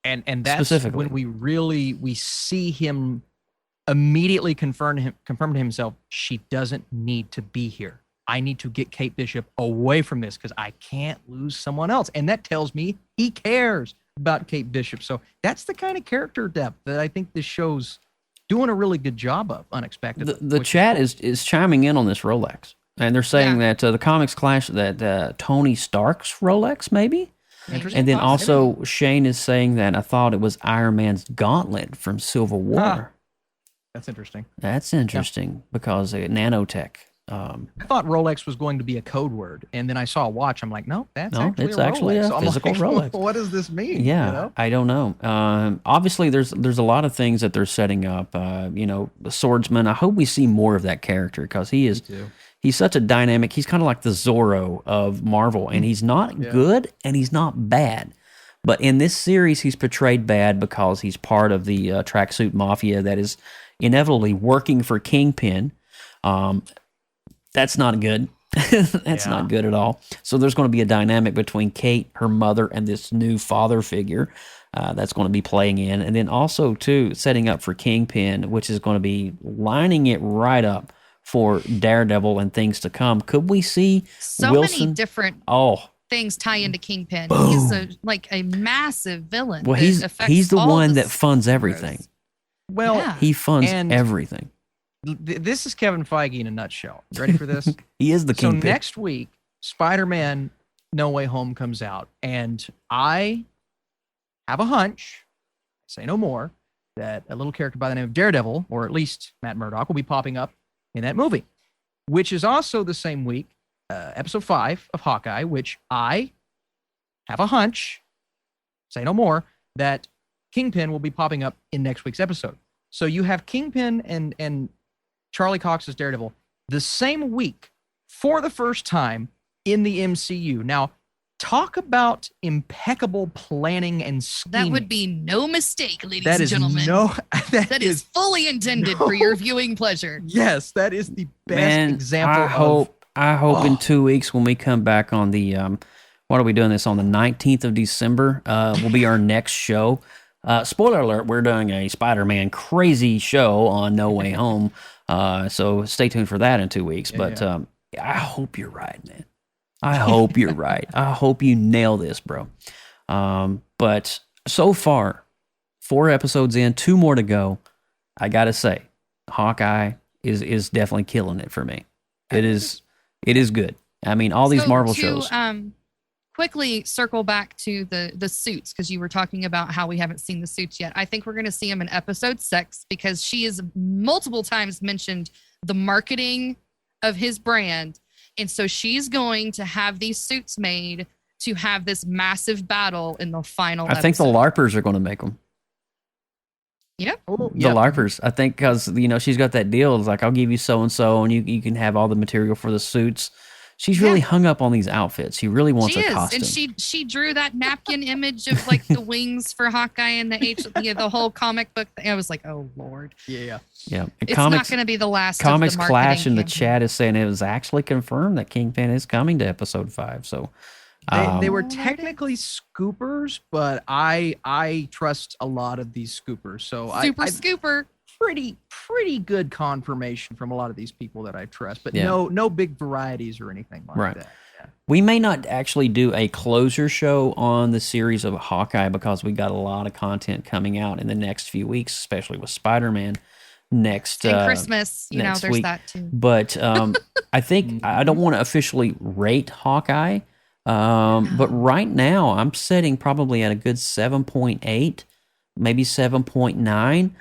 And that's when we see him immediately confirm to himself, she doesn't need to be here. I need to get Kate Bishop away from this because I can't lose someone else. And that tells me he cares about Kate Bishop. So that's the kind of character depth that I think this show's doing a really good job of unexpectedly. The chat is chiming in on this Rolex, and they're saying that the comics clash that Tony Stark's Rolex maybe, and then also Shane is saying that I thought it was Iron Man's gauntlet from Civil War. That's interesting. That's interesting because nanotech. I thought Rolex was going to be a code word, and then I saw a watch. I'm like, no, it's actually a physical Rolex. What does this mean? Yeah, I don't know. Obviously, there's a lot of things that they're setting up. The swordsman. I hope we see more of that character because he's such a dynamic. He's kind of like the Zorro of Marvel, and he's not good and he's not bad. But in this series, he's portrayed bad because he's part of the tracksuit mafia that is inevitably working for Kingpin. That's not good. That's not good at all. So there's going to be a dynamic between Kate, her mother, and this new father figure that's going to be playing in. And then also, too, setting up for Kingpin, which is going to be lining it right up for Daredevil and things to come. Could we see so Wilson? many different things tie into Kingpin. Boom. He's a massive villain. Well, he's the one that funds everything. Well, he funds everything. This is Kevin Feige in a nutshell. You ready for this? He is the Kingpin. So next week, Spider-Man No Way Home comes out, and I have a hunch, say no more, that a little character by the name of Daredevil, or at least Matt Murdock, will be popping up in that movie, which is also the same week, episode 5 of Hawkeye, which I have a hunch, say no more, that Kingpin will be popping up in next week's episode. So you have Kingpin and Charlie Cox's Daredevil the same week for the first time in the MCU. Now, talk about impeccable planning and scheming. That would be no mistake, ladies and gentlemen. That is fully intended for your viewing pleasure. Yes, that is the best example. I hope in 2 weeks when we come back on the what are we doing this on the 19th of December will be our next show. Spoiler alert, we're doing a Spider-Man crazy show on No Way Home. So stay tuned for that in 2 weeks. I hope you're right, man. I hope you're right. I hope you nail this, bro. But so far, 4 episodes in, 2 more to go. I gotta say, Hawkeye is definitely killing it for me. It is good. I mean, all these Marvel shows. Quickly circle back to the suits, because you were talking about how we haven't seen the suits yet. I think we're going to see them in episode 6, because she has multiple times mentioned the marketing of his brand. And so she's going to have these suits made to have this massive battle in the final episode. I think the LARPers are going to make them. Yep. The LARPers. I think because, she's got that deal. It's like, I'll give you so-and-so, and you can have all the material for the suits. She's really hung up on these outfits. She really wants a costume. And she drew that napkin image of like the wings for Hawkeye and the whole comic book. I was like, oh Lord. Yeah. It's not going to be the last. Comics of the Clash in the campaign. chat is saying it was actually confirmed that Kingpin is coming to episode 5. So they were technically scoopers, but I trust a lot of these scoopers. So Scooper. Pretty good confirmation from a lot of these people that I trust, but no big varieties or anything like that. Yeah. We may not actually do a closure show on the series of Hawkeye because we got a lot of content coming out in the next few weeks, especially with Spider-Man next and Christmas. Next there's week. that too. But I think I don't want to officially rate Hawkeye, but right now I'm setting probably at a good 7.8. Maybe 7.9.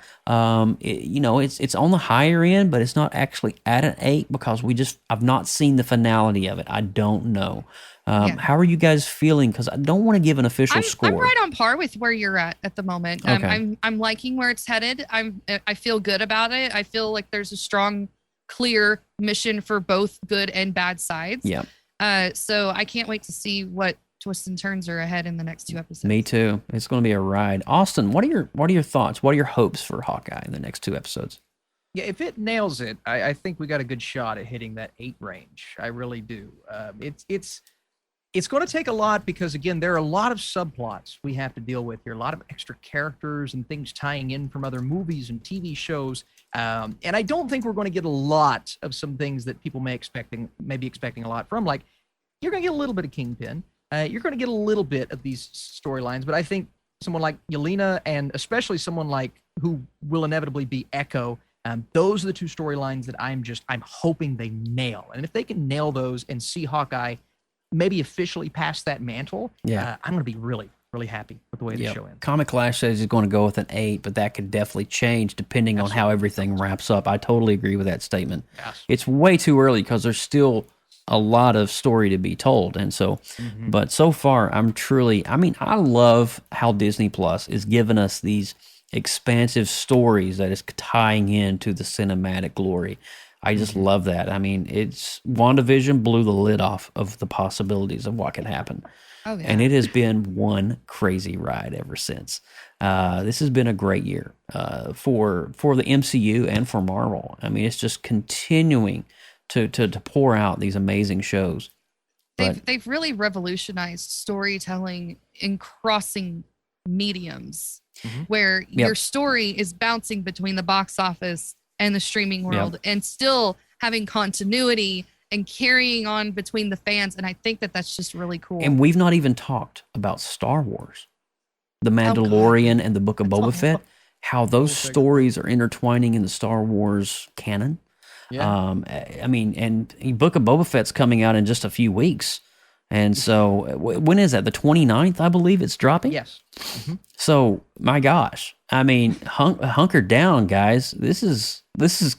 It's on the higher end, but it's not actually at an 8 because I've not seen the finality of it. I don't know. How are you guys feeling? Because I don't want to give an official score. I'm right on par with where you're at the moment. Okay. I'm liking where it's headed. I feel good about it. I feel like there's a strong, clear mission for both good and bad sides. Yeah. So I can't wait to see what twists and turns are ahead in the next 2 episodes. Me too. It's going to be a ride. Austin, what are your thoughts? What are your hopes for Hawkeye in the next 2 episodes? Yeah, if it nails it, I think we got a good shot at hitting that 8 range. I really do. It's going to take a lot because, again, there are a lot of subplots we have to deal with here, a lot of extra characters and things tying in from other movies and TV shows. And I don't think we're going to get a lot of some things that people may be expecting a lot from. Like, you're going to get a little bit of Kingpin. You're going to get a little bit of these storylines, but I think someone like Yelena and especially someone like who will inevitably be Echo, those are the 2 storylines that I'm hoping they nail. And if they can nail those and see Hawkeye maybe officially pass that mantle, I'm going to be really, really happy with the way the show ends. Comic Clash says he's going to go with an 8, but that could definitely change depending on how everything wraps up. I totally agree with that statement. Yes. It's way too early because there's still a lot of story to be told. And so, but so far I love how Disney Plus is giving us these expansive stories that is tying into the cinematic glory. I just love that. I mean, WandaVision blew the lid off of the possibilities of what could happen. Oh, yeah. And it has been one crazy ride ever since. This has been a great year for the MCU and for Marvel. I mean, it's just continuing to pour out these amazing shows. They've really revolutionized storytelling in crossing mediums, where your story is bouncing between the box office and the streaming world, and still having continuity and carrying on between the fans. And I think that that's just really cool. And we've not even talked about Star Wars, The Mandalorian, and the Book of Boba Fett, how those stories are intertwining in the Star Wars canon. Yeah. I mean, and Book of Boba Fett's coming out in just a few weeks. And so when is that? The 29th, I believe it's dropping? Yes. Mm-hmm. So, my gosh. I mean, hunker down, guys. This is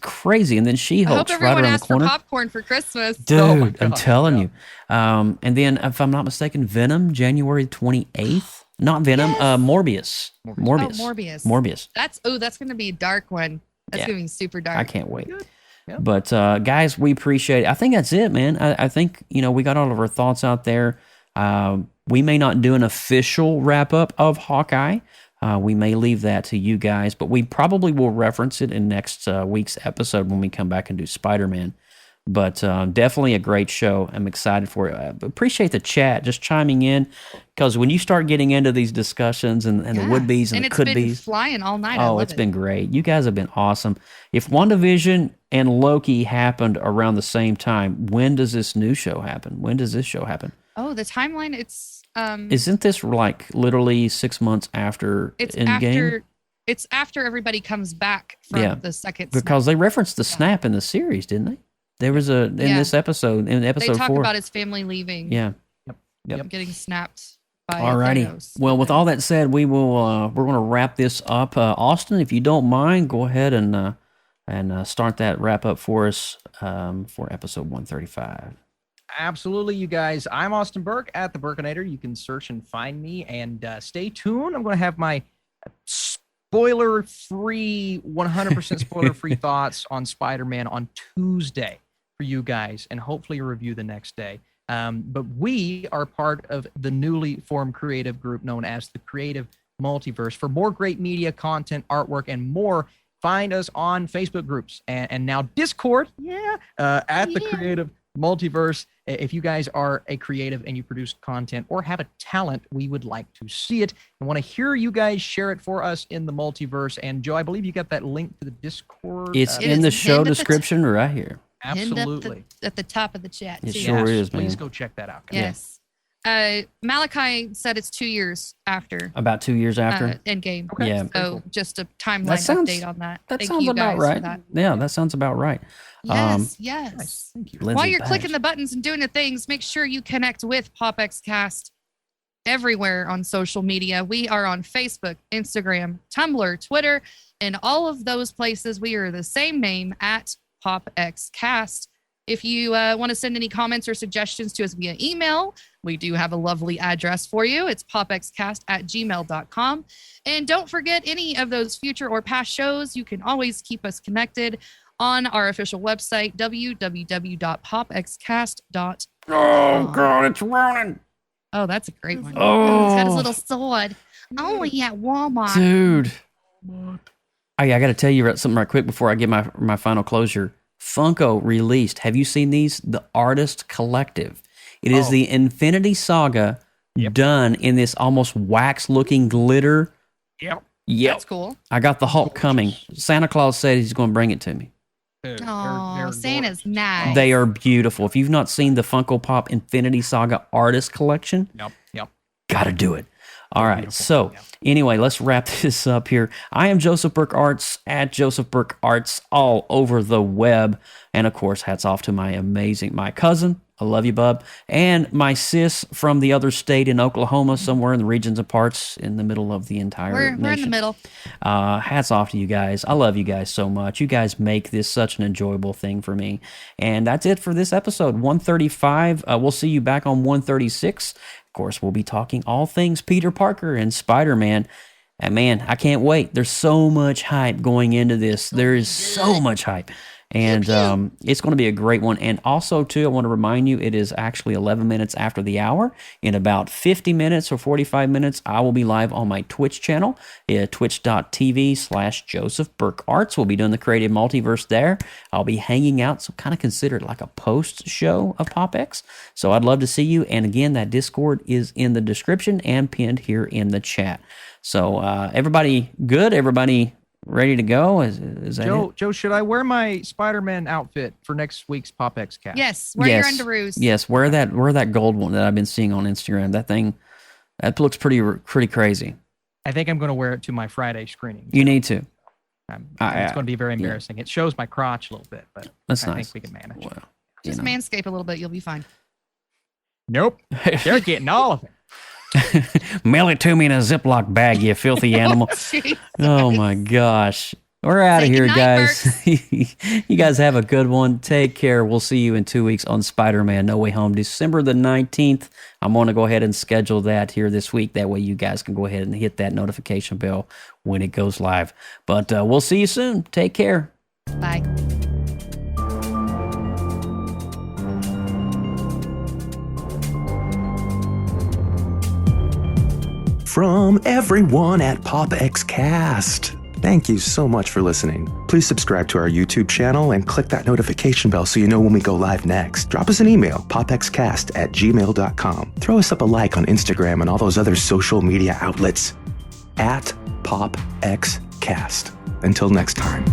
crazy. And then She-Hulk's right around the corner. I hope everyone asked for popcorn for Christmas. Dude, I'm telling you. And then, if I'm not mistaken, Venom, January 28th. Not Venom, Morbius. Morbius. Oh, Morbius. Morbius. That's going to be a dark one. That's going to be super dark. I can't wait. Yep. But guys, we appreciate it. I think that's it, man. I think, we got all of our thoughts out there. We may not do an official wrap-up of Hawkeye. We may leave that to you guys, but we probably will reference it in next week's episode when we come back and do Spider-Man. But definitely a great show. I'm excited for it. Appreciate the chat, just chiming in, because when you start getting into these discussions and the would-be's and the could-be's. And it's been flying all night. Oh, it's been great. You guys have been awesome. If WandaVision and Loki happened around the same time, when does this new show happen? When does this show happen? Oh, the timeline, it's... Isn't this like literally 6 months after Endgame? It's after everybody comes back from the second Because they referenced the snap in the series, didn't they? There was this episode, in episode 4. They talk about his family leaving. Yeah. Yep. Getting snapped by Alrighty. Thanos. Well, with all that said, we're going to wrap this up. Austin, if you don't mind, go ahead and start that wrap up for us for episode 135. Absolutely, you guys. I'm Austin Burke at the Burkinator. You can search and find me, and stay tuned. I'm going to have my spoiler-free, 100% spoiler-free thoughts on Spider-Man on Tuesday for you guys, and hopefully a review the next day. But we are part of the newly formed creative group known as the Creative Multiverse. For more great media, content, artwork, and more, find us on Facebook groups and now Discord. At the Creative Multiverse. If you guys are a creative and you produce content or have a talent, we would like to see it and want to hear you guys share it for us in the multiverse. And Joe, I believe you got that link to the Discord. It's in the show description right here. Absolutely. At the top of the chat. It sure is, man. Please go check that out, guys. Yes. Malachi said it's 2 years after. About 2 years after? Endgame. Okay. Yeah. So just a timeline update on that. That Thank sounds you about guys right. for that. Yeah, that sounds about right. Yes, Nice. Thank you. Lindsay While you're Bash. clicking the buttons and doing the things, make sure you connect with PopXcast everywhere on social media. We are on Facebook, Instagram, Tumblr, Twitter, and all of those places. We are the same name at PopXcast. If you want to send any comments or suggestions to us via email, we do have a lovely address for you. It's popxcast@gmail.com. And don't forget any of those future or past shows. You can always keep us connected on our official website, www.popxcast.com. Oh, God, it's running. Oh, that's a great one. Oh. He's got his little sword. Only at Walmart. Dude. I got to tell you something right quick before I get my final closure. Funko released. Have you seen these? The Artist Collective. It is the Infinity Saga done in this almost wax-looking glitter. Yep. That's cool. I got the Hulk coming. Santa Claus said he's going to bring it to me. Oh, Santa's nice. They are beautiful. If you've not seen the Funko Pop Infinity Saga Artist Collection, got to do it. All right. So anyway, let's wrap this up here. I am Joseph Burke Arts at Joseph Burke Arts all over the web. And of course, hats off to my cousin. I love you, bub. And my sis from the other state in Oklahoma, somewhere in the regions and parts in the middle of the entire nation. We're in the middle. Hats off to you guys. I love you guys so much. You guys make this such an enjoyable thing for me. And that's it for this episode, 135. We'll see you back on 136. Of course, we'll be talking all things Peter Parker and Spider-Man. And man, I can't wait. There's so much hype going into this. There is so much hype. And it's going to be a great one. And also, too, I want to remind you, it is actually 11 minutes after the hour. In about 50 minutes or 45 minutes, I will be live on my Twitch channel, twitch.tv/Joseph Burke Arts. We'll be doing the Creative Multiverse there. I'll be hanging out, so kind of consider it like a post show of PopX. So I'd love to see you. And again, that Discord is in the description and pinned here in the chat. So everybody good? Everybody ready to go? Is that Joe? it? Joe, should I wear my Spider-Man outfit for next week's PopX cast? Yes, wear your underoos. Yes, wear that gold one that I've been seeing on Instagram. That looks pretty crazy. I think I'm going to wear it to my Friday screening. You need to. It's going to be very embarrassing. It shows my crotch a little bit, but that's I nice. think we can manage. Well, Just manscape a little bit. You'll be fine. Nope. They're getting all of it. Mail it to me in a Ziploc bag, you filthy animal. Oh my gosh. We're out of here, guys. You guys have a good one. Take care. We'll see you in 2 weeks on Spider-Man No Way Home, December the 19th. I'm going to go ahead and schedule that here this week. That way you guys can go ahead and hit that notification bell when it goes live. But we'll see you soon. Take care. Bye. From everyone at PopXcast, thank you so much for listening. Please subscribe to our YouTube channel and click that notification bell so you know when we go live next. Drop us an email, popxcast@gmail.com. Throw us up a like on Instagram and all those other social media outlets at PopXcast. Until next time.